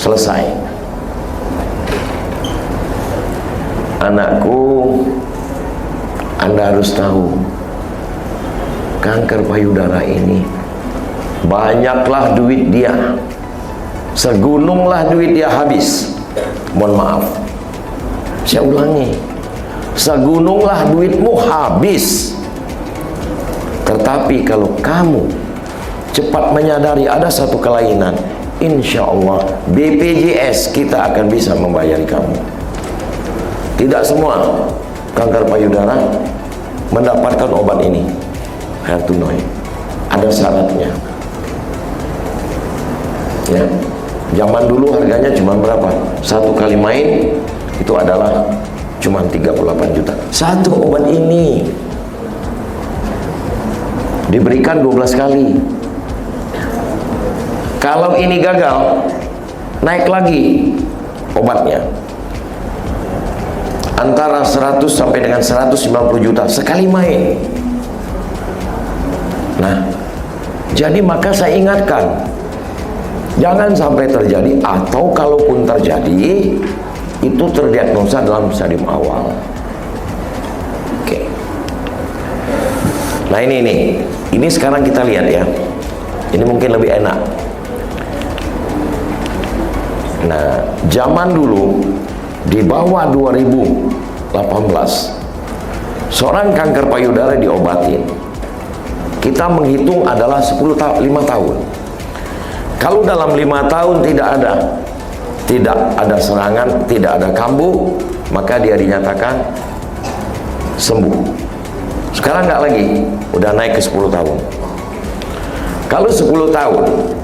Selesai. Anakku, Anda harus tahu, kanker payudara ini banyaklah duit dia, segununglah duit dia habis. Mohon maaf, saya ulangi, segununglah duitmu habis. Tetapi kalau kamu cepat menyadari ada satu kelainan, insya Allah BPJS kita akan bisa membayari kamu. Tidak semua kanker payudara mendapatkan obat ini, HER2, ada syaratnya. Ya, zaman dulu harganya cuma berapa? Satu kali main itu adalah cuma 38 juta. Satu obat ini diberikan 12 kali. Kalau ini gagal, naik lagi obatnya. Antara 100 sampai dengan 190 juta sekali main. Nah, jadi maka saya ingatkan, jangan sampai terjadi, atau kalaupun terjadi, itu terdiagnosa dalam stadium awal. Oke. Nah ini sekarang kita lihat ya. Ini mungkin lebih enak. Nah, zaman dulu di bawah 2018 seorang kanker payudara diobatin. Kita menghitung adalah 5 tahun. Kalau dalam 5 tahun tidak ada serangan, tidak ada kambuh, maka dia dinyatakan sembuh. Sekarang nggak lagi, udah naik ke 10 tahun. Kalau 10 tahun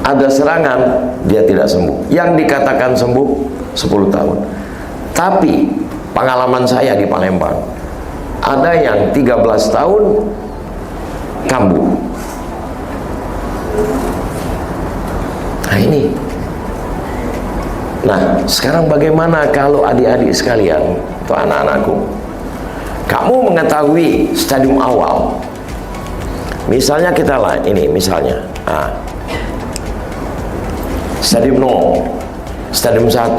ada serangan, dia tidak sembuh. Yang dikatakan sembuh 10 tahun. Tapi pengalaman saya di Palembang, ada yang 13 tahun kambuh. Nah ini. Nah sekarang bagaimana kalau adik-adik sekalian atau anak-anakku, kamu mengetahui stadium awal. Misalnya kita lah ini misalnya, stadium 0, stadium 1,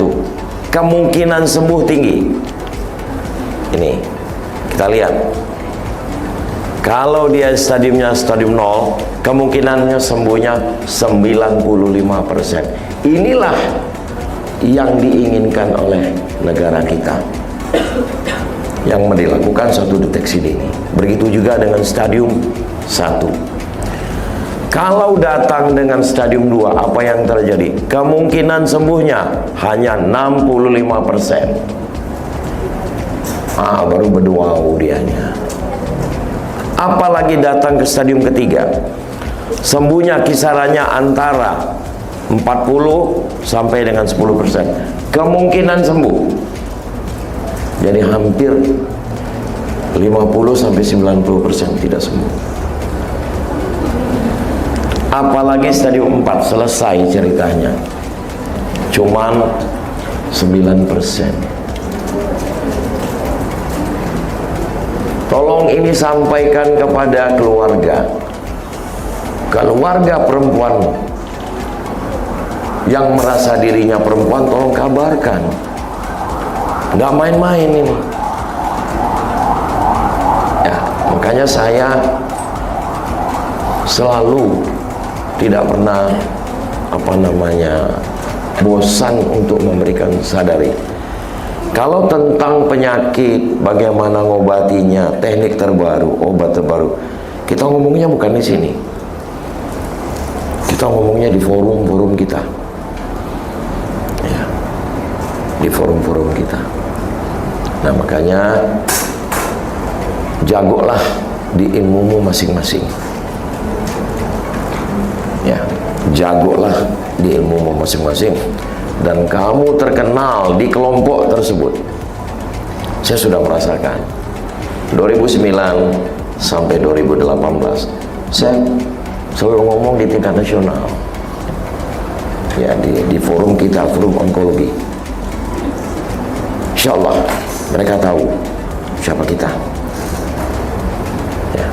kemungkinan sembuh tinggi. Ini kita lihat, kalau dia stadiumnya stadium 0, kemungkinannya sembuhnya 95%. Inilah yang diinginkan oleh negara kita, yang dilakukan suatu deteksi dini. Begitu juga dengan stadium 1. Kalau datang dengan stadium 2, apa yang terjadi? Kemungkinan sembuhnya hanya 65%. Baru berduau dianya. Apalagi datang ke stadium ketiga, sembuhnya kisarannya antara 40 sampai dengan 10%. Kemungkinan sembuh. Jadi hampir 50 sampai 90% tidak sembuh. Apalagi stadium 4 selesai ceritanya. Cuman 9%. Tolong ini sampaikan kepada keluarga perempuan yang merasa dirinya perempuan, tolong kabarkan. Nggak main-main ini. Ya, makanya saya selalu tidak pernah bosan untuk memberikan sadari. Kalau tentang penyakit, bagaimana ngobatinya, teknik terbaru, obat terbaru, kita ngomongnya bukan di sini. Kita ngomongnya di forum-forum kita. Ya, di forum-forum kita. Nah, makanya jagolah di ilmumu masing-masing. Ya, jagolah di ilmumu masing-masing. Dan kamu terkenal di kelompok tersebut. Saya sudah merasakan 2009 sampai 2018 saya selalu ngomong di tingkat nasional, ya, di forum kita, forum onkologi. Insya Allah mereka tahu siapa kita, ya.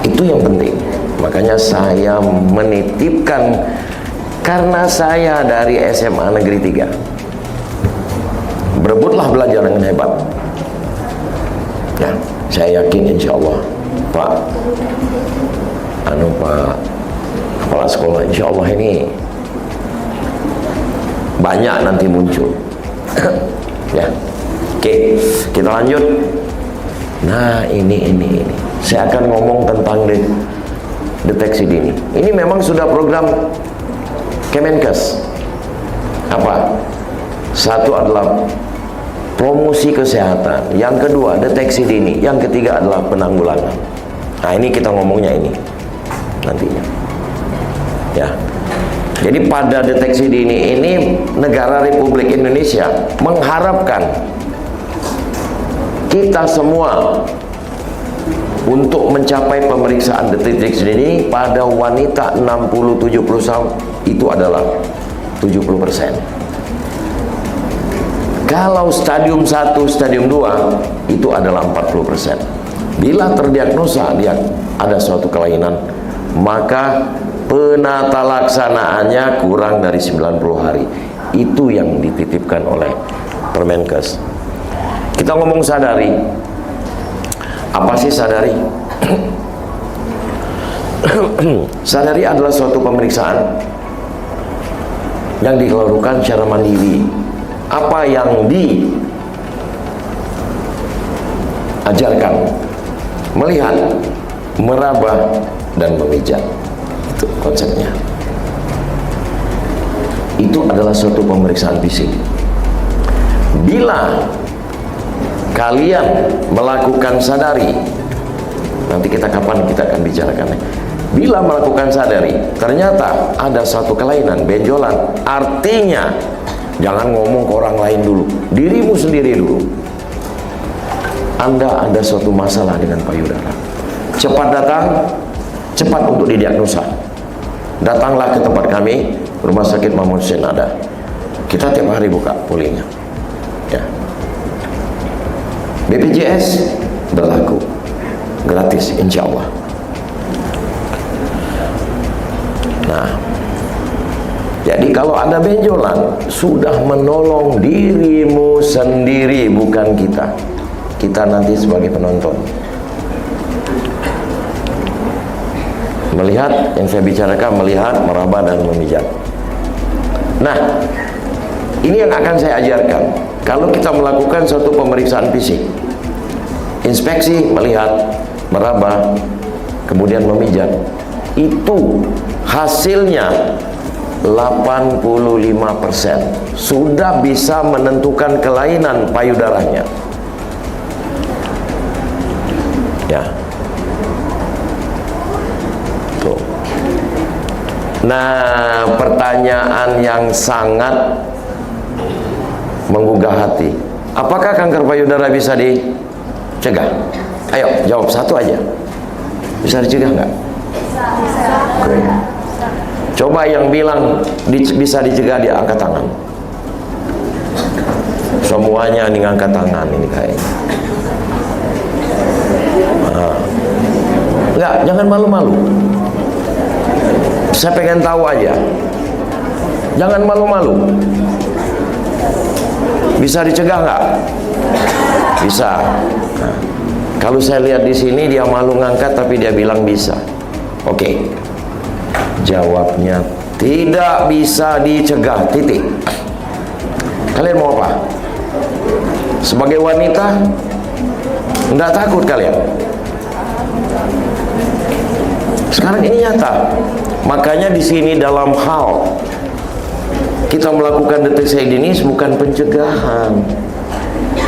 Itu yang penting. Makanya saya menitipkan, karena saya dari SMA Negeri 3, berebutlah belajar dengan hebat. Ya, saya yakin insya Allah Pak Kepala Sekolah, insya Allah ini banyak nanti muncul. Ya, oke, kita lanjut. Nah, ini saya akan ngomong tentang deteksi dini. Ini memang sudah program Kemenkes. Apa? Satu adalah promosi kesehatan, yang kedua deteksi dini, yang ketiga adalah penanggulangan. Nah, ini kita ngomongnya ini nantinya. Ya. Jadi pada deteksi dini ini negara Republik Indonesia mengharapkan kita semua untuk mencapai pemeriksaan deteksi dini pada wanita 60-70 tahun itu adalah 70%. Kalau stadium 1, stadium 2 itu adalah 40%. Bila terdiagnosa dia ada suatu kelainan, maka penata laksanaannya kurang dari 90 hari. Itu yang dititipkan oleh Permenkes. Kita ngomong sadari. Apa sih sadari? Sadari adalah suatu pemeriksaan yang dilakukan secara mandiri. Apa yang diajarkan? Melihat, meraba, dan memijat. Itu konsepnya. Itu adalah suatu pemeriksaan fisik. Bila kalian melakukan sadari, nanti kapan kita akan bicarakan. Bila melakukan sadari, ternyata ada satu kelainan, benjolan, artinya jangan ngomong ke orang lain dulu, dirimu sendiri dulu. Anda ada suatu masalah dengan payudara, cepat datang, cepat untuk didiagnosa. Datanglah ke tempat kami, Rumah Sakit Mahmud Hussein ada. Kita tiap hari buka polinya. Ya. BPJS berlaku gratis insya Allah. Nah, jadi kalau ada benjolan, sudah menolong dirimu sendiri, bukan kita. Kita nanti sebagai penonton melihat yang saya bicarakan, melihat, meraba, dan memijat. Nah, ini yang akan saya ajarkan. Kalau kita melakukan suatu pemeriksaan fisik, inspeksi, melihat, meraba, kemudian memijat, itu hasilnya 85% sudah bisa menentukan kelainan payudaranya. Ya. Tuh. Nah, pertanyaan yang sangat menggugah hati. Apakah kanker payudara bisa dicegah? Ayo, jawab satu aja. Bisa dicegah nggak? Oke. Coba yang bilang bisa dicegah, dia angkat tangan. Semuanya nih angkat tangan ini kayaknya. Enggak, jangan malu-malu. Saya pengen tahu aja. Jangan malu-malu. Bisa dicegah nggak? Bisa. Nah, kalau saya lihat di sini dia malu ngangkat tapi dia bilang bisa. Oke. Jawabnya tidak bisa dicegah, titik. Kalian mau apa? Sebagai wanita, enggak takut kalian? Sekarang ini nyata. Makanya di sini dalam hal kita melakukan deteksi dini bukan pencegahan.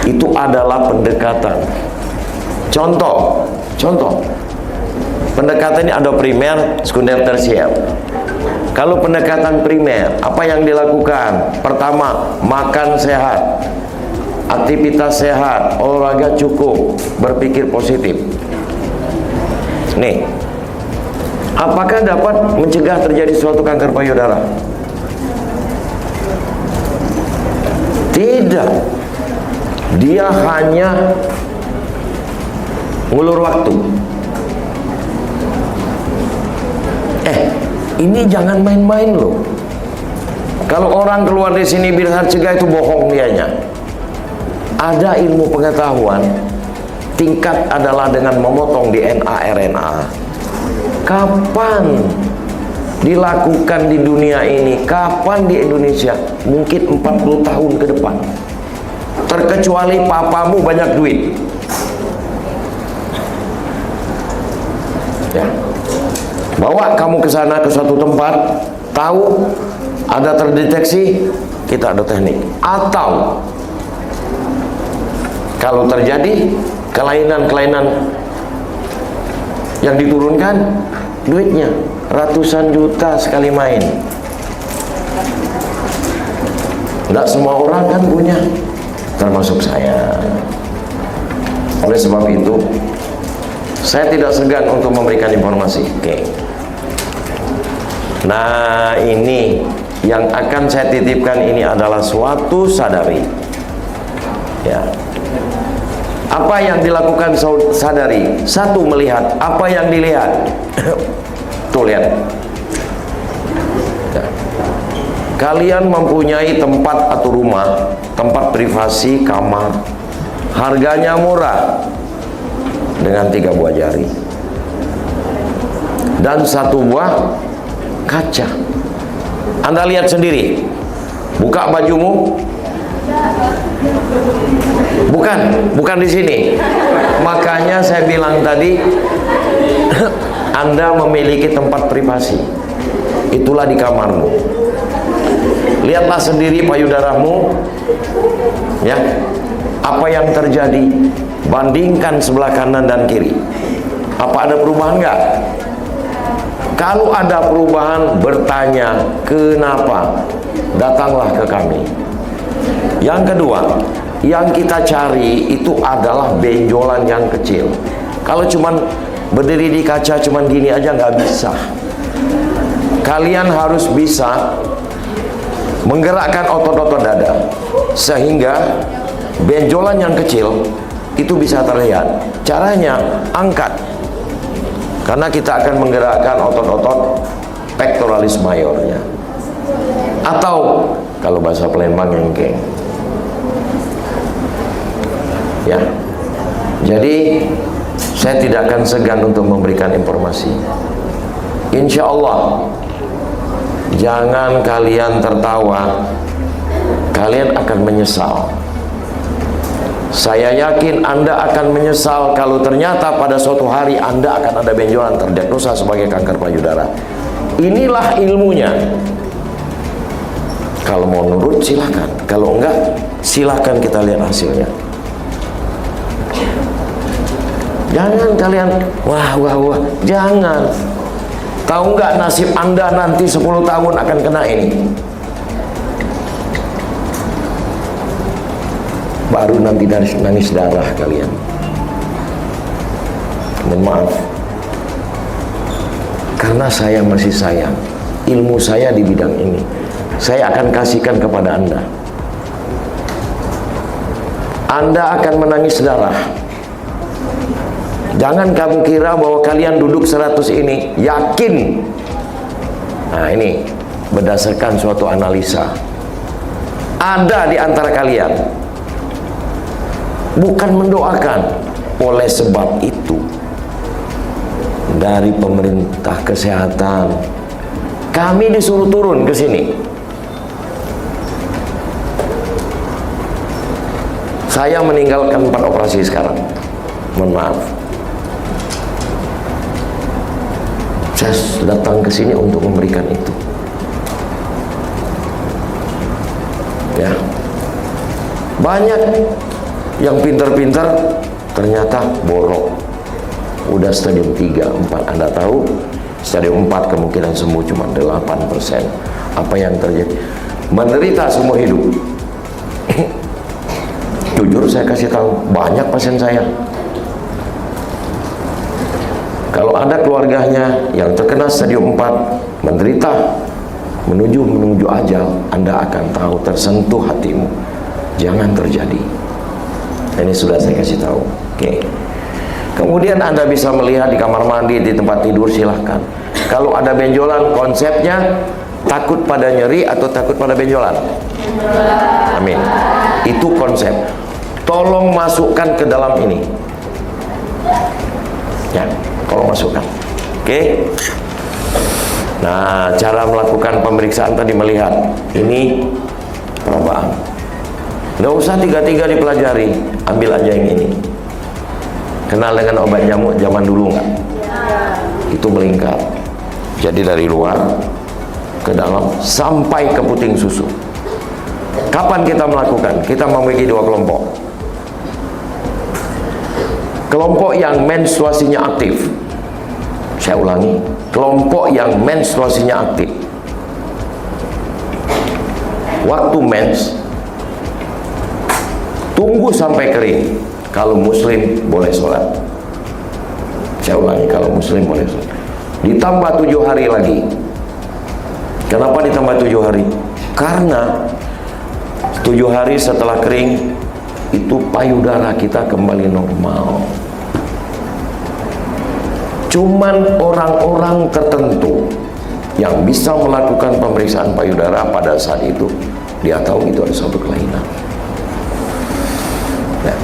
Itu adalah pendekatan. Contoh. Pendekatan ini ada primer, sekunder, tersier. Kalau pendekatan primer, apa yang dilakukan? Pertama, makan sehat, aktivitas sehat, olahraga cukup, berpikir positif. Nih, apakah dapat mencegah terjadi suatu kanker payudara? Tidak. Dia hanya ngulur waktu. Ini jangan main-main loh. Kalau orang keluar di sini bilang cegah, itu bohong dianya. Ada ilmu pengetahuan. Tingkat adalah dengan memotong DNA RNA. Kapan dilakukan di dunia ini? Kapan di Indonesia? Mungkin 40 tahun ke depan. Terkecuali papamu banyak duit. Ya. Bawa kamu ke sana, ke suatu tempat, tahu ada terdeteksi, kita ada teknik. Atau kalau terjadi kelainan-kelainan yang diturunkan, duitnya ratusan juta sekali main. Tidak semua orang kan punya, termasuk saya. Oleh sebab itu, saya tidak segan untuk memberikan informasi. Oke. Nah, ini yang akan saya titipkan ini adalah suatu sadari. Ya. Apa yang dilakukan sadari? Satu, melihat apa yang dilihat. Tuh lihat. Ya. Kalian mempunyai tempat atau rumah, tempat privasi, kamar, harganya murah, dengan 3 buah jari dan 1 buah kaca. Anda lihat sendiri. Buka bajumu. Bukan di sini. Makanya saya bilang tadi, Anda memiliki tempat privasi. Itulah di kamarmu. Lihatlah sendiri payudaramu. Ya. Apa yang terjadi? Bandingkan sebelah kanan dan kiri. Apa ada perubahan enggak? Kalau ada perubahan, bertanya kenapa, datanglah ke kami. Yang kedua, yang kita cari itu adalah benjolan yang kecil. Kalau cuman berdiri di kaca cuman gini aja nggak bisa. Kalian harus bisa menggerakkan otot-otot dada sehingga benjolan yang kecil itu bisa terlihat. Caranya angkat. Karena kita akan menggerakkan otot-otot pectoralis mayornya. Atau kalau bahasa Palembang engkeng. Ya. Jadi saya tidak akan segan untuk memberikan informasi. Insya Allah, jangan kalian tertawa, kalian akan menyesal. Saya yakin Anda akan menyesal kalau ternyata pada suatu hari Anda akan ada benjolan terdiagnosa sebagai kanker payudara. Inilah ilmunya. Kalau mau nurut silahkan, kalau enggak silahkan kita lihat hasilnya. Jangan kalian wah, jangan. Tahu nggak nasib Anda nanti 10 tahun akan kena ini? Baru nanti nangis darah kalian. Mohon maaf, karena saya masih sayang ilmu saya di bidang ini, saya akan kasihkan kepada Anda. Anda akan menangis darah. Jangan kamu kira bahwa kalian duduk 100 ini yakin. Nah, ini berdasarkan suatu analisa. Ada di antara kalian bukan mendoakan. Oleh sebab itu, dari pemerintah kesehatan kami disuruh turun ke sini. Saya meninggalkan 4 operasi sekarang. Mohon maaf. Saya datang ke sini untuk memberikan itu. Ya. Banyak yang pintar-pintar ternyata borok. Udah stadium 3, 4. Anda tahu, stadium 4 kemungkinan sembuh cuma 8%. Apa yang terjadi? Menderita seumur hidup. Jujur saya kasih tahu, banyak pasien saya. Kalau ada keluarganya yang terkena stadium 4, menderita menuju ajal, Anda akan tahu, tersentuh hatimu. Jangan terjadi. Ini sudah saya kasih tahu. Oke. Kemudian Anda bisa melihat di kamar mandi, di tempat tidur, silahkan. Kalau ada benjolan, konsepnya takut pada nyeri atau takut pada benjolan? Amin. Itu konsep. Tolong masukkan ke dalam ini. Ya, tolong masukkan. Oke. Nah, cara melakukan pemeriksaan tadi melihat. Ini perabaan. Nggak usah tiga-tiga dipelajari. Ambil aja yang ini. Kenal dengan obat nyamuk zaman dulu nggak? Itu melingkar. Jadi dari luar ke dalam sampai ke puting susu. Kapan kita melakukan? Kita membagi 2 kelompok. Kelompok yang menstruasinya aktif. Saya ulangi, kelompok yang menstruasinya aktif. Waktu mens, tunggu sampai kering. Kalau muslim boleh sholat. Saya ulangi, kalau muslim boleh sholat. Ditambah 7 hari lagi. Kenapa ditambah 7 hari? Karena 7 hari setelah kering, itu payudara kita kembali normal. Cuman orang-orang tertentu yang bisa melakukan pemeriksaan payudara pada saat itu, dia tahu itu ada suatu kelainan. Ya.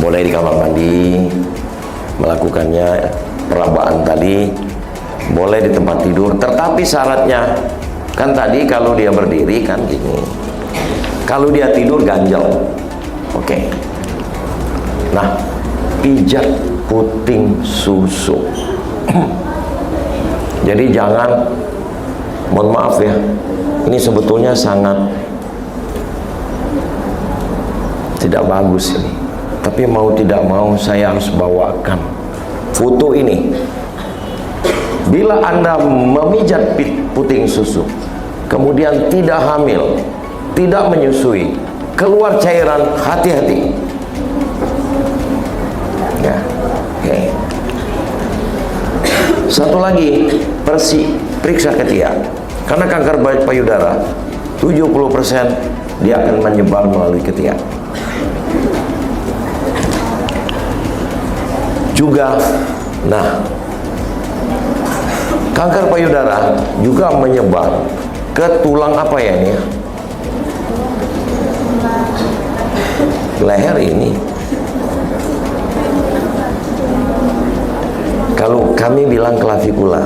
Boleh di kamar mandi melakukannya, perabaan tadi, boleh di tempat tidur, tetapi syaratnya kan tadi kalau dia berdiri kan gini, kalau dia tidur ganjel. Oke. Nah, pijat puting susu. Jadi jangan, mohon maaf ya, ini sebetulnya sangat tidak bagus ini. Tapi mau tidak mau saya harus bawakan foto ini. Bila Anda memijat puting susu, kemudian tidak hamil, tidak menyusui, keluar cairan, hati-hati. Ya, oke. Satu lagi, periksa ketiak. Karena kanker payudara 70% dia akan menyebar melalui ketiak. Juga, nah, kanker payudara juga menyebar ke tulang apa ya ini ya? Leher ini. Kalau kami bilang klavikula,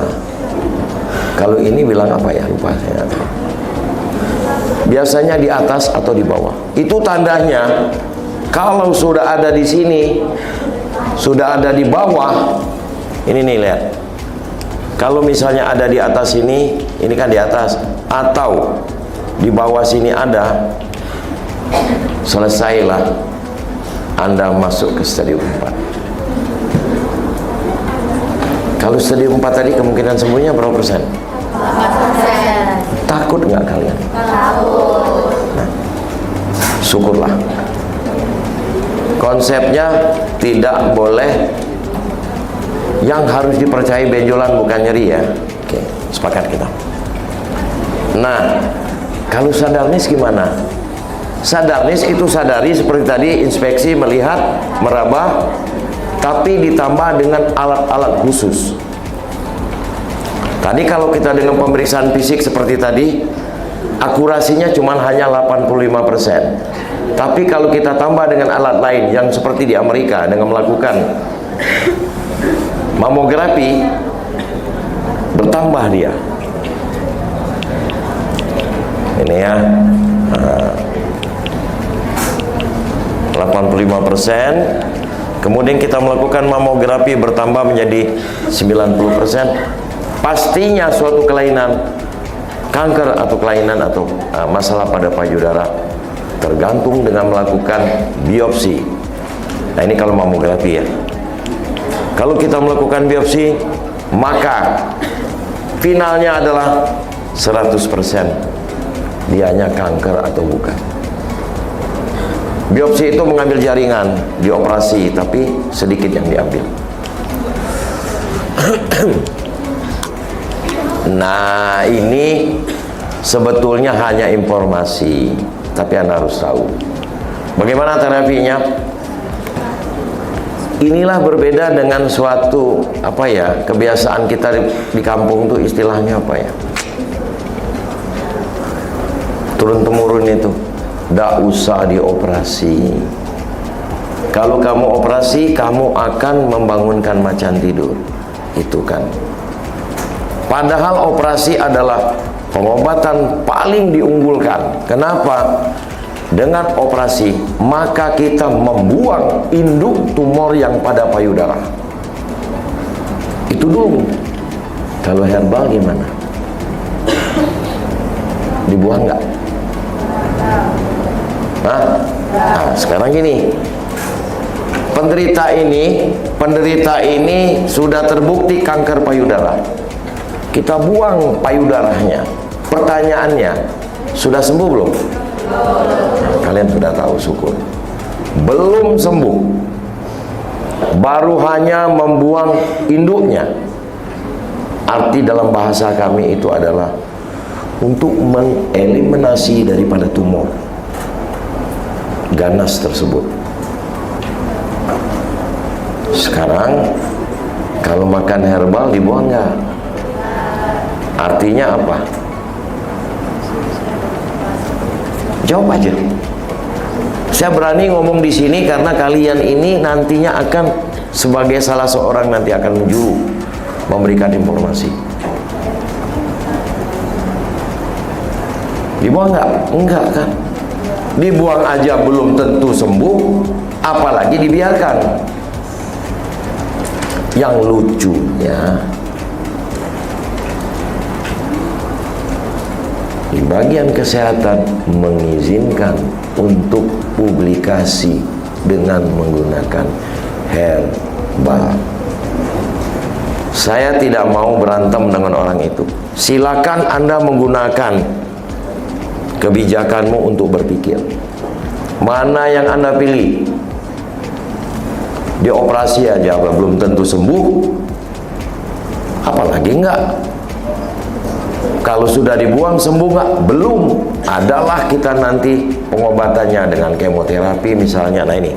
kalau ini bilang apa ya? Lupa saya. biasanya di atas atau di bawah. Itu tandanya kalau sudah ada di sini, sudah ada di bawah. Ini nih, lihat. Kalau misalnya ada di atas ini kan di atas, atau di bawah sini ada, selesailah Anda masuk ke stadium 4. Kalau stadium 4 tadi kemungkinan sembuhnya berapa persen? 4%. Takut nggak kalian? Takut. Nah, syukurlah. Konsepnya tidak boleh, yang harus dipercayai benjolan bukan nyeri ya. Oke, sepakat kita. Nah, kalau sadarnis gimana? Sadarnis itu sadari seperti tadi, inspeksi, melihat, meraba, tapi ditambah dengan alat-alat khusus. Tadi kalau kita dengan pemeriksaan fisik seperti tadi, akurasinya cuma hanya 85%. Tapi kalau kita tambah dengan alat lain yang seperti di Amerika dengan melakukan mamografi, bertambah dia. Ini ya, 85%. Kemudian kita melakukan mamografi, bertambah menjadi 90%. Pastinya suatu kelainan kanker atau kelainan atau masalah pada payudara, tergantung dengan melakukan biopsi. Nah, ini kalau mamografi ya. Kalau kita melakukan biopsi, maka finalnya adalah 100% dianya kanker atau bukan. Biopsi itu mengambil jaringan, dioperasi, tapi sedikit yang diambil. Nah, ini sebetulnya hanya informasi, tapi Anda harus tahu bagaimana terapinya. Inilah berbeda dengan suatu kebiasaan kita di kampung tuh, istilahnya apa ya? Turun temurun itu. Nggak usah dioperasi. Kalau kamu operasi, kamu akan membangunkan macan tidur. Itu kan. Padahal operasi adalah pengobatan paling diunggulkan. Kenapa? Dengan operasi, maka kita membuang induk tumor yang pada payudara. Itu dulu. Kalau herbal gimana? Dibuang nggak? Nah, sekarang gini, penderita ini sudah terbukti kanker payudara. Kita buang payudaranya. Pertanyaannya, sudah sembuh belum? Kalian sudah tahu, syukur. Belum sembuh, baru hanya membuang induknya. Arti dalam bahasa kami itu adalah untuk mengeliminasi daripada tumor ganas tersebut. Sekarang kalau makan herbal dibuang nggak? Artinya apa? Jawab aja. Saya berani ngomong di sini karena kalian ini nantinya akan sebagai salah seorang nanti akan menjuru memberikan informasi. Dibuang nggak? Enggak kan? Dibuang aja belum tentu sembuh, apalagi dibiarkan. Yang lucunya, di bagian kesehatan mengizinkan untuk publikasi dengan menggunakan herbal. Saya tidak mau berantem dengan orang itu. Silakan Anda menggunakan kebijakanmu untuk berpikir. Mana yang Anda pilih? Dioperasi aja belum tentu sembuh, apalagi enggak. Kalau sudah dibuang sembuh nggak? Belum. Adalah kita nanti pengobatannya dengan kemoterapi misalnya. Nah ini,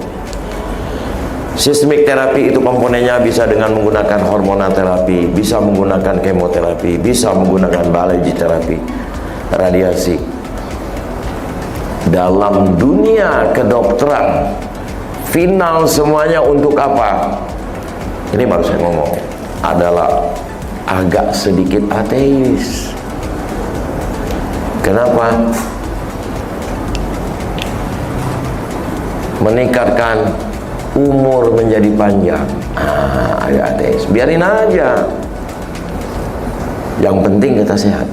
sistemik terapi itu komponennya bisa dengan menggunakan hormonal terapi, bisa menggunakan kemoterapi, bisa menggunakan biologi terapi, radiasi. Dalam dunia kedokteran, final semuanya untuk apa? Ini baru saya ngomong, adalah agak sedikit ateis. Kenapa? meningkatkan umur menjadi panjang. Ayo ateis, biarin aja. Yang penting kita sehat.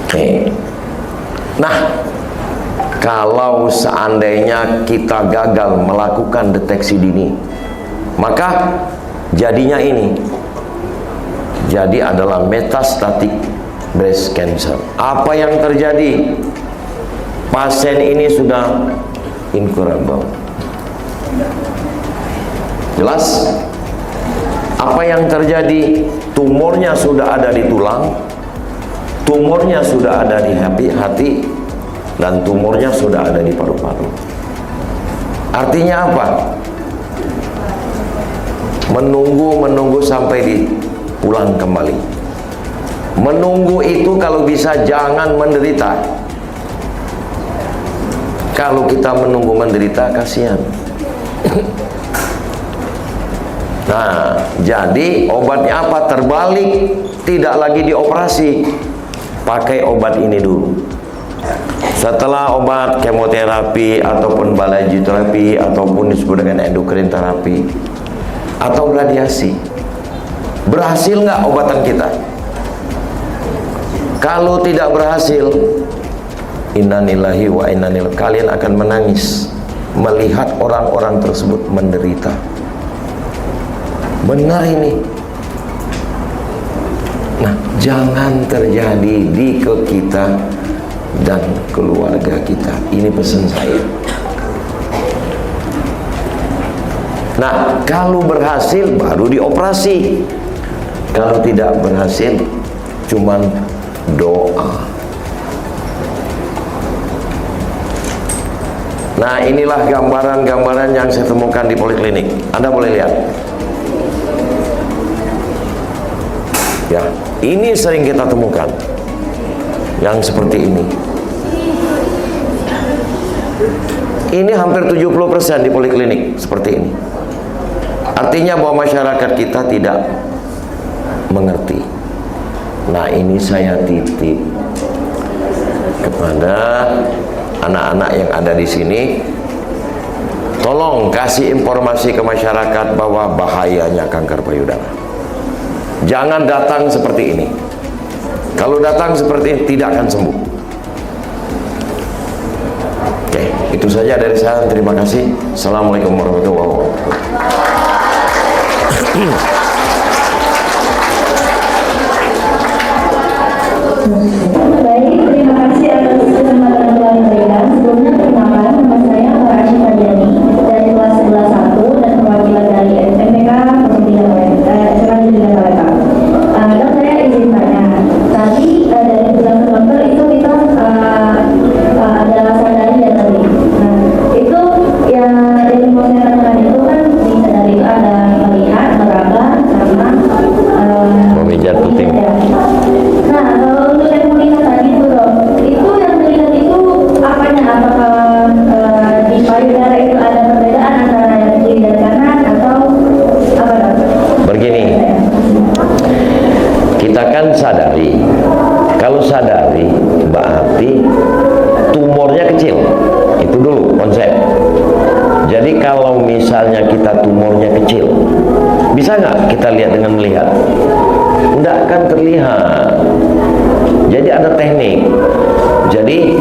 Oke. Nah, kalau seandainya kita gagal melakukan deteksi dini, maka jadinya ini. Jadi adalah metastatic breast cancer. Apa yang terjadi? Pasien ini sudah incurable. Jelas? Apa yang terjadi? Tumornya sudah ada di tulang, tumornya sudah ada di hati, dan tumornya sudah ada di paru-paru. Artinya apa? Menunggu sampai pulang kembali. Menunggu itu kalau bisa jangan menderita. Kalau kita menunggu menderita, kasihan. Nah, jadi obatnya apa? Terbalik, tidak lagi dioperasi. Pakai obat ini dulu. Setelah obat kemoterapi ataupun balajiterapi ataupun disebut dengan endokrin terapi atau radiasi, berhasil nggak obatan kita? Kalau tidak berhasil, innalillahi wa inna ilaihi, kalian akan menangis melihat orang-orang tersebut menderita. Benar ini. Nah, jangan terjadi di kita dan keluarga kita. Ini pesan saya. Nah, kalau berhasil baru dioperasi. Kalau tidak berhasil, cuman doa. Nah, inilah gambaran-gambaran yang saya temukan di poliklinik. Anda boleh lihat. Ya, ini sering kita temukan. Yang seperti ini. Ini hampir 70% di poliklinik seperti ini. Artinya bahwa masyarakat kita tidak mengerti. Nah, ini saya titip kepada anak-anak yang ada di sini. Tolong kasih informasi ke masyarakat bahwa bahayanya kanker payudara. Jangan datang seperti ini. Kalau datang seperti ini tidak akan sembuh. Oke, itu saja dari saya. Terima kasih. Assalamualaikum warahmatullahi wabarakatuh. Baik, terima kasih atas kesempatan yang telah diberikan. Sebelumnya perkenalkan, nama saya Farasyi Fadiani dari kelas 11-1 dan perwakilan dari SMPK 03 Paleka. Dok, saya izin tanya. Tadi dari penjelasan dokter itu kita ada sadari ya tadi. Nah, itu yang dari pemotretan itu kan disadari itu ada melihat, meraba, sama memijat puting. Nah, kalau untuk yang melihat tadi itu dok, itu yang melihat itu apanya? Apakah di payudara itu ada perbedaan antara yang kiri dan kanan atau apa dok? Begini, kita kan sadari. Kalau sadari berarti tumornya kecil. Itu dulu konsep. Jadi kalau misalnya kita tumornya kecil, bisa nggak kita lihat dengan melihat? Nggak akan terlihat. Jadi ada teknik. Jadi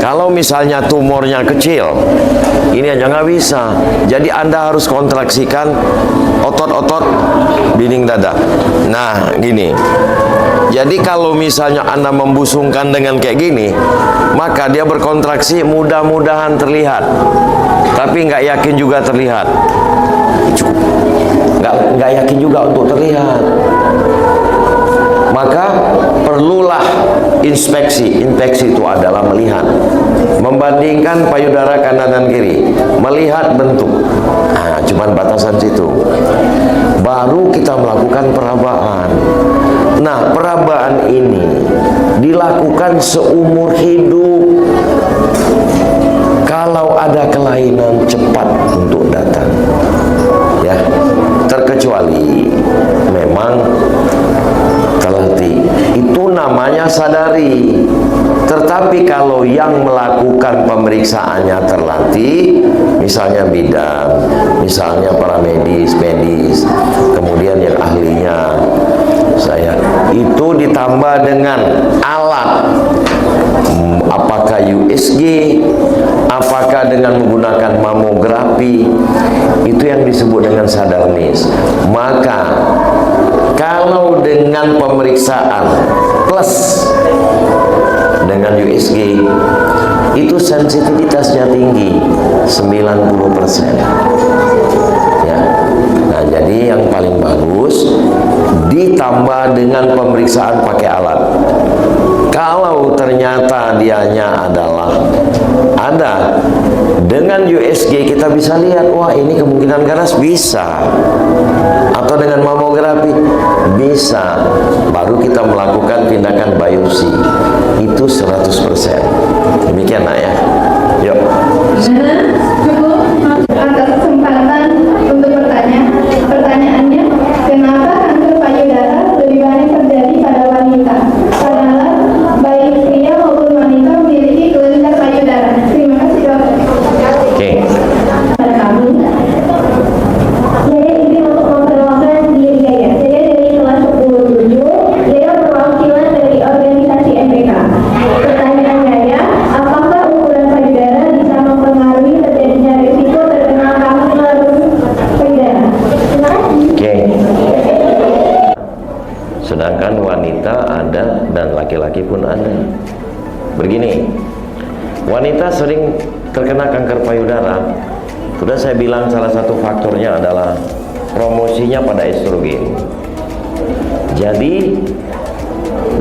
kalau misalnya tumornya kecil, ini aja nggak bisa. Jadi Anda harus kontraksikan otot-otot dinding dada. Nah, gini. Jadi kalau misalnya Anda membusungkan dengan kayak gini, maka dia berkontraksi, mudah-mudahan terlihat. Tapi nggak yakin juga terlihat. Nggak yakin juga untuk terlihat. Maka perlulah inspeksi. Inspeksi itu adalah melihat, membandingkan payudara kanan dan kiri, melihat bentuk. Nah, cuman batasan situ. Baru kita melakukan perabaan. Nah, perabaan ini dilakukan seumur hidup. Kalau ada kelainan cepat untuk datang, ya, terkecuali memang terlatih. Itu namanya sadari. Tapi kalau yang melakukan pemeriksaannya terlatih, misalnya bidan, misalnya para medis, kemudian yang ahlinya itu ditambah dengan alat, apakah USG, apakah dengan menggunakan mamografi, itu yang disebut dengan sadarnis. Maka kalau dengan pemeriksaan plus dengan USG, itu sensitivitasnya tinggi, 90%. Ya. Nah, jadi yang paling bagus ditambah dengan pemeriksaan pakai alat. Kalau ternyata dianya adalah ada, dengan USG kita bisa lihat, wah ini kemungkinan ganas bisa, atau dengan mamografi bisa, baru kita melakukan tindakan biopsi. Itu 100%. Demikian nak ya. Yuk. Cukup atas kesempatan untuk bertanya. Pertanyaannya, kenapa kanker payudara lebih banyak terjadi pada wanita? Padahal baik pria maupun wanita memiliki kelenjar payudara. Terima kasih dok. Oke. Pada kami. Jadi ini untuk memperkenalkan diri saya. Saya dari kelas 10-7. Saya perwakilan dari organisasi MPK. Pertanyaan saya, apakah ukuran payudara bisa mempengaruhi terjadinya risiko terkena kanker payudara? Oke. Sedangkan wanita ada dan laki-laki pun ada. Begini, wanita sering terkena kanker payudara. Sudah saya bilang salah satu faktornya adalah promosinya pada estrogen. Jadi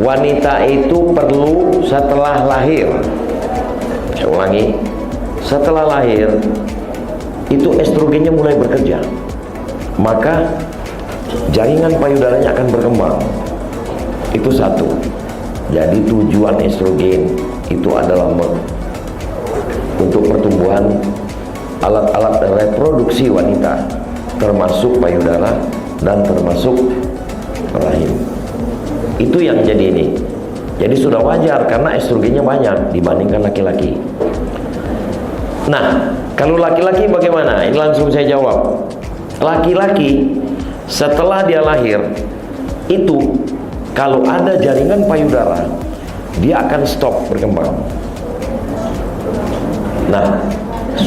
wanita itu perlu setelah lahir, saya ulangi, setelah lahir itu estrogennya mulai bekerja, maka jaringan payudaranya akan berkembang. Itu satu. Jadi tujuan estrogen itu adalah untuk pertumbuhan alat-alat reproduksi wanita, termasuk payudara dan termasuk rahim. Itu yang jadi ini. Jadi sudah wajar karena estrogennya banyak dibandingkan laki-laki. Nah, kalau laki-laki bagaimana? Ini langsung saya jawab. Laki-laki setelah dia lahir itu kalau ada jaringan payudara, dia akan stop berkembang. Nah,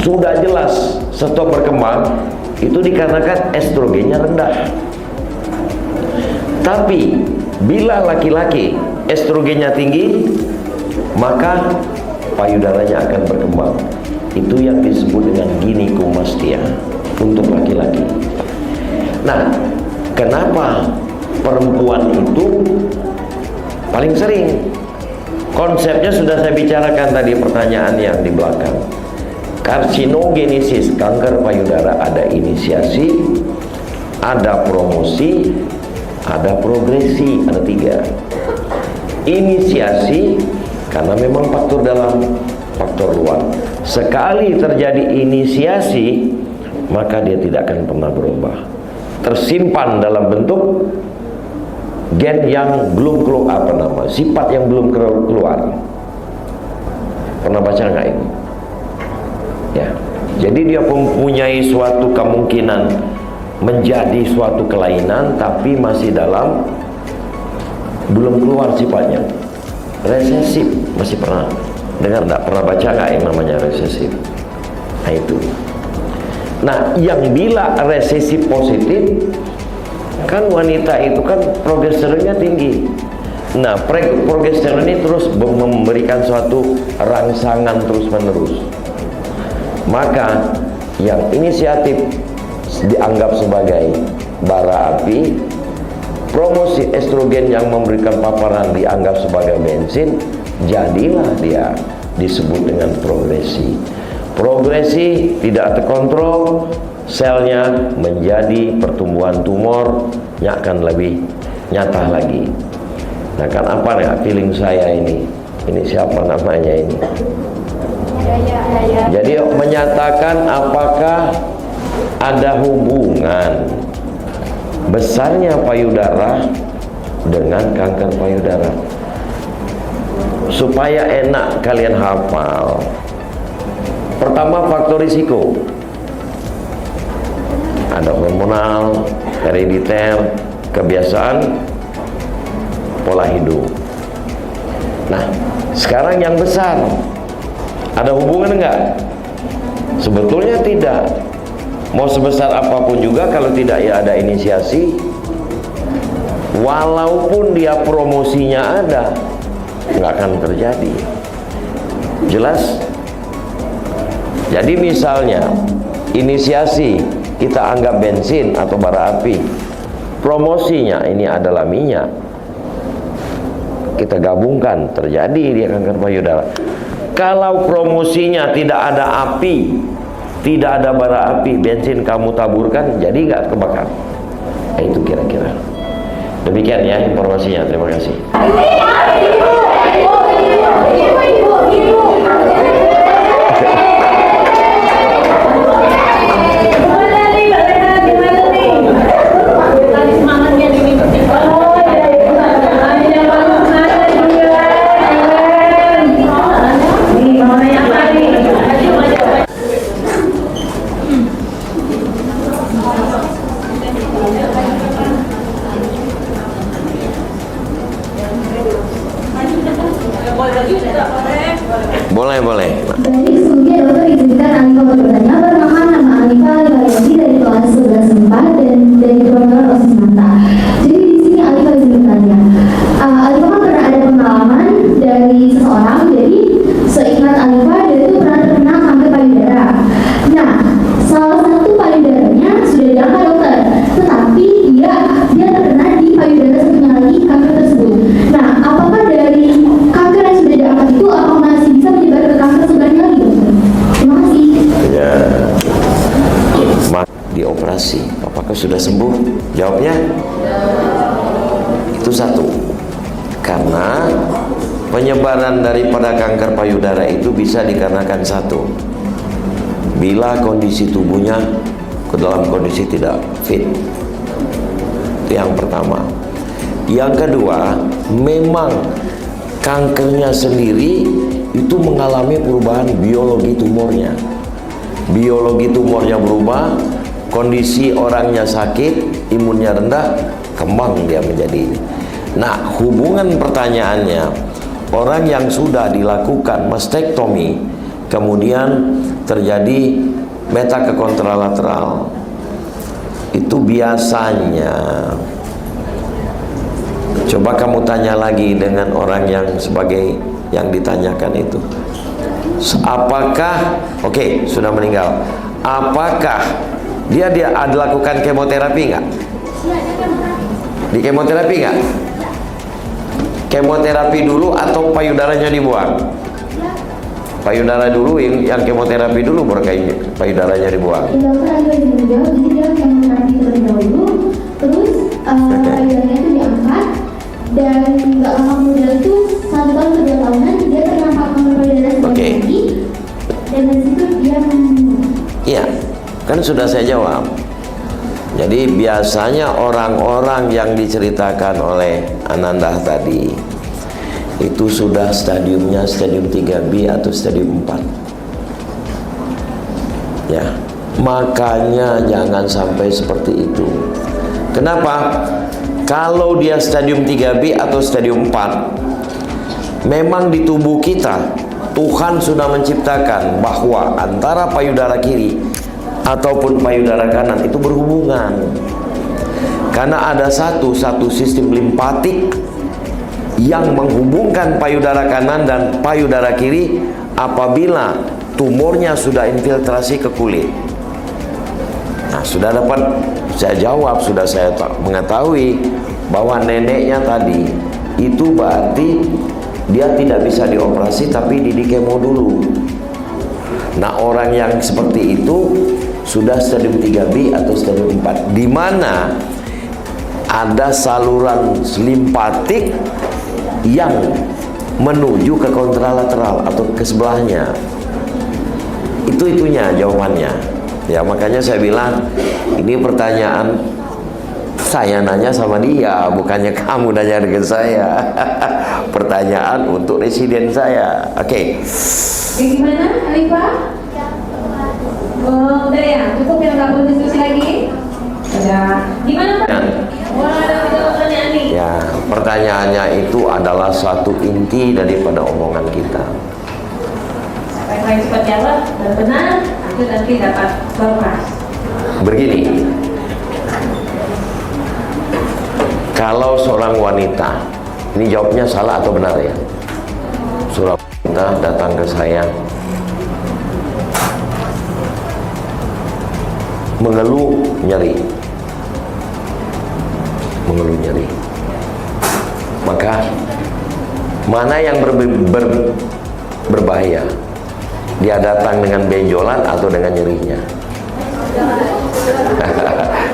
sudah jelas stop berkembang itu dikarenakan estrogennya rendah. Tapi bila laki-laki estrogennya tinggi, maka payudaranya akan berkembang. Itu yang disebut dengan ginikomastia untuk laki-laki. Nah, kenapa perempuan itu paling sering? Konsepnya sudah saya bicarakan tadi pertanyaan yang di belakang. Karsinogenesis, kanker payudara, ada inisiasi, ada promosi, ada progresi, ada 3. Inisiasi karena memang faktor dalam, faktor luar. Sekali terjadi inisiasi, maka dia tidak akan pernah berubah. Tersimpan dalam bentuk gen yang belum keluar, sifat yang belum keluar. Pernah baca nggak ini? Ya, jadi dia mempunyai suatu kemungkinan menjadi suatu kelainan, tapi masih dalam, belum keluar sifatnya. Resesif, masih pernah dengar nggak? Pernah baca nggak yang namanya resesif? Nah itu. Nah, yang bila resesif positif, kan wanita itu kan progesteronnya tinggi. Nah, progesteron ini terus memberikan suatu rangsangan terus-menerus. Maka yang inisiatif dianggap sebagai bara api, promosi estrogen yang memberikan paparan dianggap sebagai bensin, jadilah dia disebut dengan progresi. Progresi tidak terkontrol, selnya menjadi pertumbuhan tumor yang akan lebih nyata lagi. Nah, kan apa nih feeling saya ini? Ini siapa namanya ini? Jadi menyatakan apakah ada hubungan besarnya payudara dengan kanker payudara. supaya enak kalian hafal. Pertama, faktor risiko. Ada hormonal, herediter, kebiasaan, pola hidup. Nah, sekarang yang besar, ada hubungan enggak? Sebetulnya tidak. Mau sebesar apapun juga kalau tidak ya ada inisiasi, walaupun dia promosinya ada, nggak akan terjadi. Jelas? Jadi misalnya inisiasi kita anggap bensin atau bara api, promosinya ini adalah minyak, kita gabungkan, terjadi dia kanker payudara. Kalau promosinya tidak ada api, tidak ada bara api, bensin kamu taburkan, jadi nggak kebakar. Nah, itu kira-kira. Demikian ya informasinya. Terima kasih. Boleh. Dari sebelumnya dokter izinkan Alifa bertanya, perkenalkan nama Alifa Alifa dari kelas 11 dan dari program OSIS Mata. Jadi di sini Alifa izin bertanya, Alifa kan pernah ada pengalaman dari seseorang, jadi seingat Alifa dia itu pernah terkena kanker payudara. Nah, salah satu payudaranya sudah diangkat dokter, tetapi dia terkena di payudara satunya lagi kanker tersebut. Nah, apakah dari kanker yang sudah diangkat itu apakah masih bisa menyebar ke kanker sebelahnya lagi dokter? Terima kasih. Ya, dioperasi, apakah sudah sembuh? Jawabnya itu satu, karena penyebaran daripada kanker payudara itu bisa dikarenakan satu, bila kondisi tubuhnya ke dalam kondisi tidak fit. Itu yang pertama. Yang kedua, memang kankernya sendiri itu mengalami perubahan biologi tumornya. Biologi tumornya berubah, kondisi orangnya sakit, imunnya rendah, kembang dia menjadi. Nah, hubungan pertanyaannya, orang yang sudah dilakukan mastektomi, kemudian terjadi meta ke kontralateral, itu biasanya, coba kamu tanya lagi dengan orang yang sebagai yang ditanyakan itu, apakah sudah meninggal, apakah dia ada lakukan kemoterapi nggak? Di kemoterapi nggak? Kemoterapi dulu atau payudaranya dibuang? Payudara dulu, yang kemoterapi dulu baru payudaranya dibuang. Dokter ada yang menjawab, jadi dia kemoterapi terlebih dahulu, terus payudaranya itu diangkat, dan nggak lama kemudian itu 1 tahun ke 2 tahunan dia terkena kanker payudara lagi, dan dari situ dia Iya, kan sudah saya jawab. Jadi biasanya orang-orang yang diceritakan oleh Ananda tadi itu sudah stadiumnya stadium 3B atau stadium 4. Ya, makanya jangan sampai seperti itu. Kenapa? Kalau dia stadium 3B atau stadium 4, memang di tubuh kita Tuhan sudah menciptakan bahwa antara payudara kiri ataupun payudara kanan itu berhubungan. Karena ada satu sistem limpatik yang menghubungkan payudara kanan dan payudara kiri apabila tumornya sudah infiltrasi ke kulit. Nah, sudah dapat saya jawab, sudah saya mengetahui bahwa neneknya tadi itu berarti dia tidak bisa dioperasi tapi di kemo dulu. Nah, orang yang seperti itu sudah stadium 3B atau stadium 4, di mana ada saluran limpatik yang menuju ke kontralateral atau ke sebelahnya. Itunya jawabannya. Ya, makanya saya bilang ini pertanyaan Saya nanya sama dia, bukannya kamu nanya ke saya. Pertanyaan untuk residen saya. Oke. Gimana, Alifah? Oh, udah ya, cukup yang nggak perlu diskusi lagi? Udah. Gimana Pak? Wah, ada pertanyaan nih. Ya, pertanyaannya itu adalah suatu inti daripada omongan kita. Siapa yang cepat jawab dan benar, nanti dapat surprise. Begini, kalau seorang wanita, ini jawabnya salah atau benar ya? Seorang wanita datang ke saya mengeluh nyeri, maka mana yang berbahaya? Dia datang dengan benjolan atau dengan nyerinya?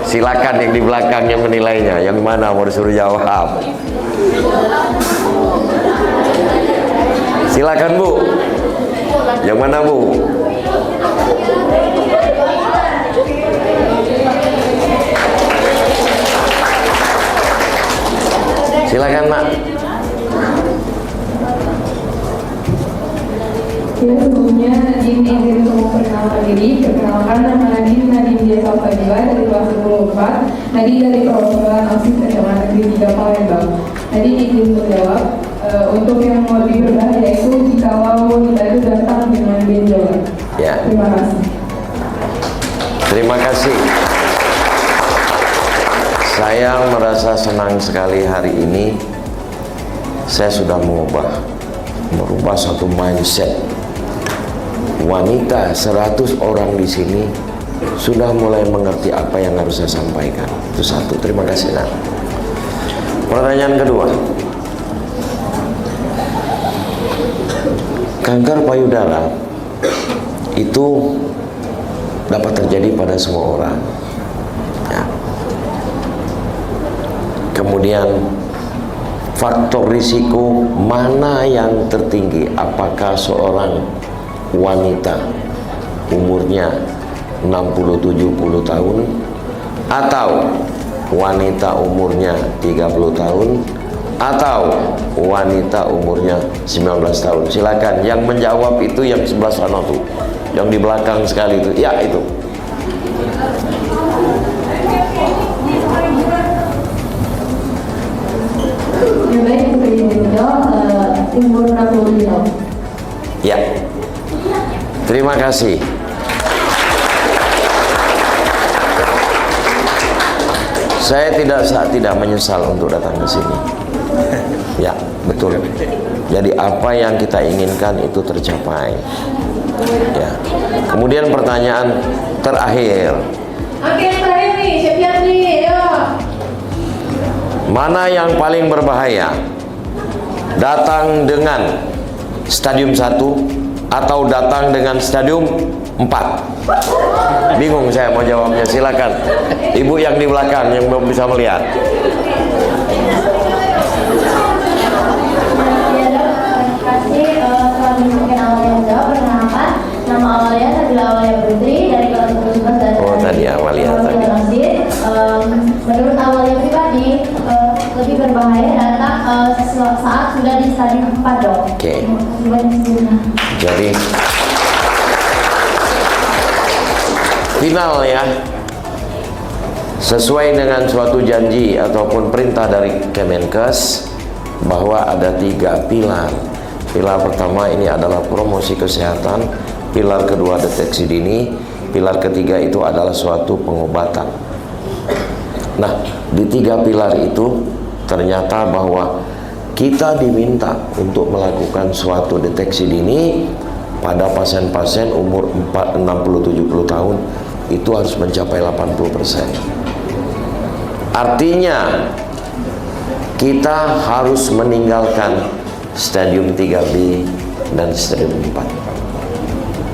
Silakan yang di belakang yang menilainya. Yang mana mau disuruh jawab? Silakan Bu. Yang mana Bu? Silakan Mak. Ya, sebelumnya Nadim izin untuk memperkenalkan diri. Perkenalkan, nama Nadim Biasa Fadila dari kelas 24. Nadim dari perwakilan OSIS SMA Negeri 3 Palembang. Nadim izin untuk jawab. Untuk yang lebih berbahaya itu jika wanita itu datang dengan benjolan. Ya. Terima kasih. Terima kasih. Saya merasa senang sekali hari ini. Saya sudah merubah satu mindset. Wanita 100 orang di sini sudah mulai mengerti apa yang harus saya sampaikan. Itu satu. Terima kasih Nak. Pertanyaan kedua, kanker payudara itu dapat terjadi pada semua orang ya. Kemudian faktor risiko mana yang tertinggi? Apakah seorang wanita umurnya 60-70 tahun atau wanita umurnya 30 tahun atau wanita umurnya 19 tahun? Silakan yang menjawab itu yang sebelah sana tuh, yang di belakang sekali itu. Ya itu. Yang baik Putri Indonesia, umur 60 tahun. Ya. Terima kasih. Saya tidak menyesal untuk datang ke sini. Ya, betul. Jadi apa yang kita inginkan itu tercapai. Ya. Kemudian pertanyaan terakhir. Oke, terakhir nih, siap-siap nih, ayo. Mana yang paling berbahaya? Datang dengan stadium 1 atau datang dengan stadium 4? Bingung saya mau jawabnya. Silakan Ibu yang di belakang yang belum bisa melihat. Nama Amalia Nabila Amalia Putri dari kelas 11 dan Oh tadi Amalia tadi. Menurut Amalia pribadi lebih berbahaya datang saat sudah di stadium 4 dong. Oke. Jadi final ya, sesuai dengan suatu janji ataupun perintah dari Kemenkes bahwa ada 3 pilar. Pilar pertama ini adalah promosi kesehatan, pilar kedua deteksi dini, pilar ketiga itu adalah suatu pengobatan. Nah, di 3 pilar itu ternyata bahwa kita diminta untuk melakukan suatu deteksi dini pada pasien-pasien umur 60-70 tahun itu harus mencapai 80%. Artinya kita harus meninggalkan stadium 3B dan stadium 4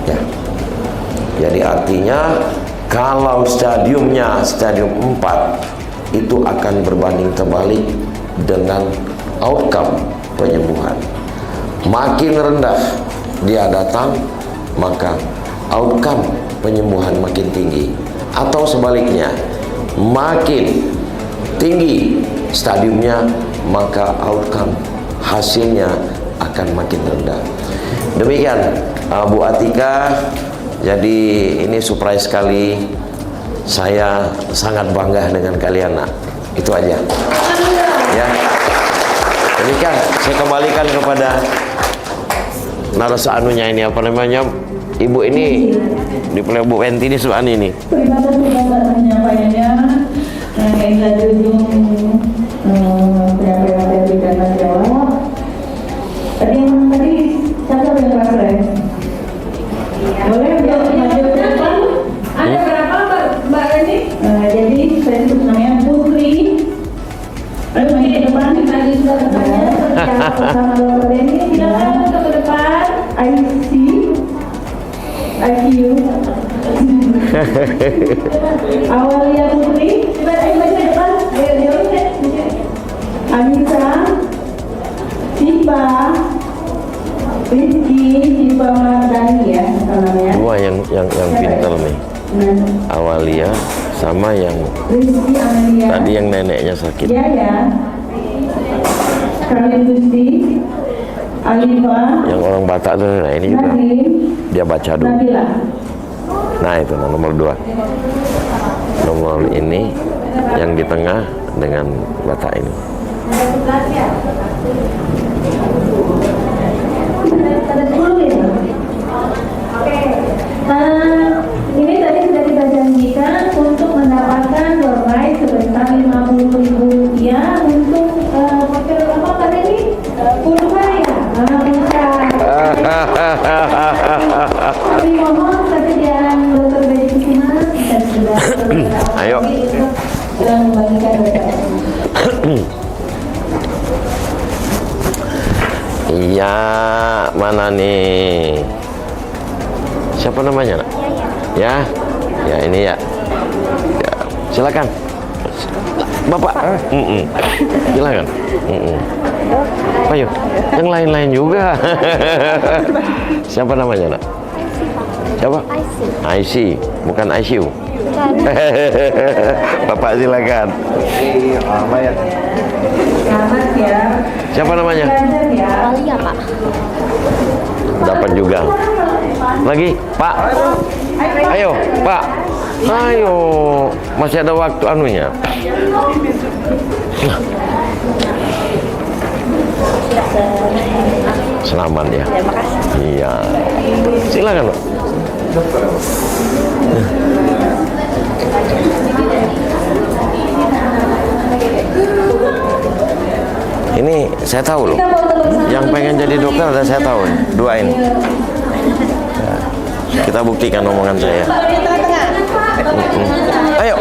ya. Jadi artinya kalau stadiumnya stadium 4 itu akan berbanding terbalik dengan outcome penyembuhan. Makin rendah dia datang, maka outcome penyembuhan makin tinggi. Atau sebaliknya, makin tinggi stadiumnya, maka outcome hasilnya akan makin rendah. Demikian Bu Atika. Jadi ini surprise sekali. Saya sangat bangga dengan kalian, nak. Itu aja. Ya. Demikian, saya kembalikan kepada narasumber anunya ini, apa namanya? Ibu ini di Bu Wenti ini soal ini. Terima kasih Bapak penyampaiannya. Kami lanjut penyampaian dari dan jawab. Tadi siapa yang referensi? Boleh lanjut ke depan? Ada berapa Mbak Reni? Jadi saya sebut namanya Putri. Lalu maju ke depan. Tadi sudah bertanya bersama Mbak Reni. Silakan ke depan. IQ. Awalia Putri. Coba maju ke depan. Anissa, Sipa, Rizky, Sipa Mardani ya namanya. Dua yang pintar nih. Awalia sama yang Rizky Amelia. tadi yang neneknya sakit. Ya. Karlin Gusti, Alifa, Yang orang Batak tuh, nah ini juga Nadim, dia baca dulu. Nabila. Nah itu nomor 2. Nomor ini yang di tengah dengan Batak ini. Ada 10 ya? Oke. Ini tadi sudah kita janjikan untuk mendapatkan door prize sebesar Rp50.000 untuk hotel apa tadi ini? Pulsa ya? Pulsa. Tapi mohon kesediaan Dr. Bedi Kusuma dan sudah Ayo. sudah membagikan data. Iya, mana nih? Siapa namanya, nak? Ya, ya ini ya. Ya, silakan. Bapak. Silakan. Ayo, yang lain-lain juga. Siapa namanya, nak? Siapa? IC, bukan ICU. Bapak silakan. Selamat ya. Siapa namanya? Belajar ya. Iya Pak. Dapat juga. Lagi, Pak. Ayo, Pak. Ayo, masih ada waktu anunya. Selamat ya. Terima kasih. Iya. Silakan, Pak. Ini saya tahu loh. Yang pengen jadi dokter ada saya tahu. Dua ini. Ya. Kita buktikan omongan saya. Ayo.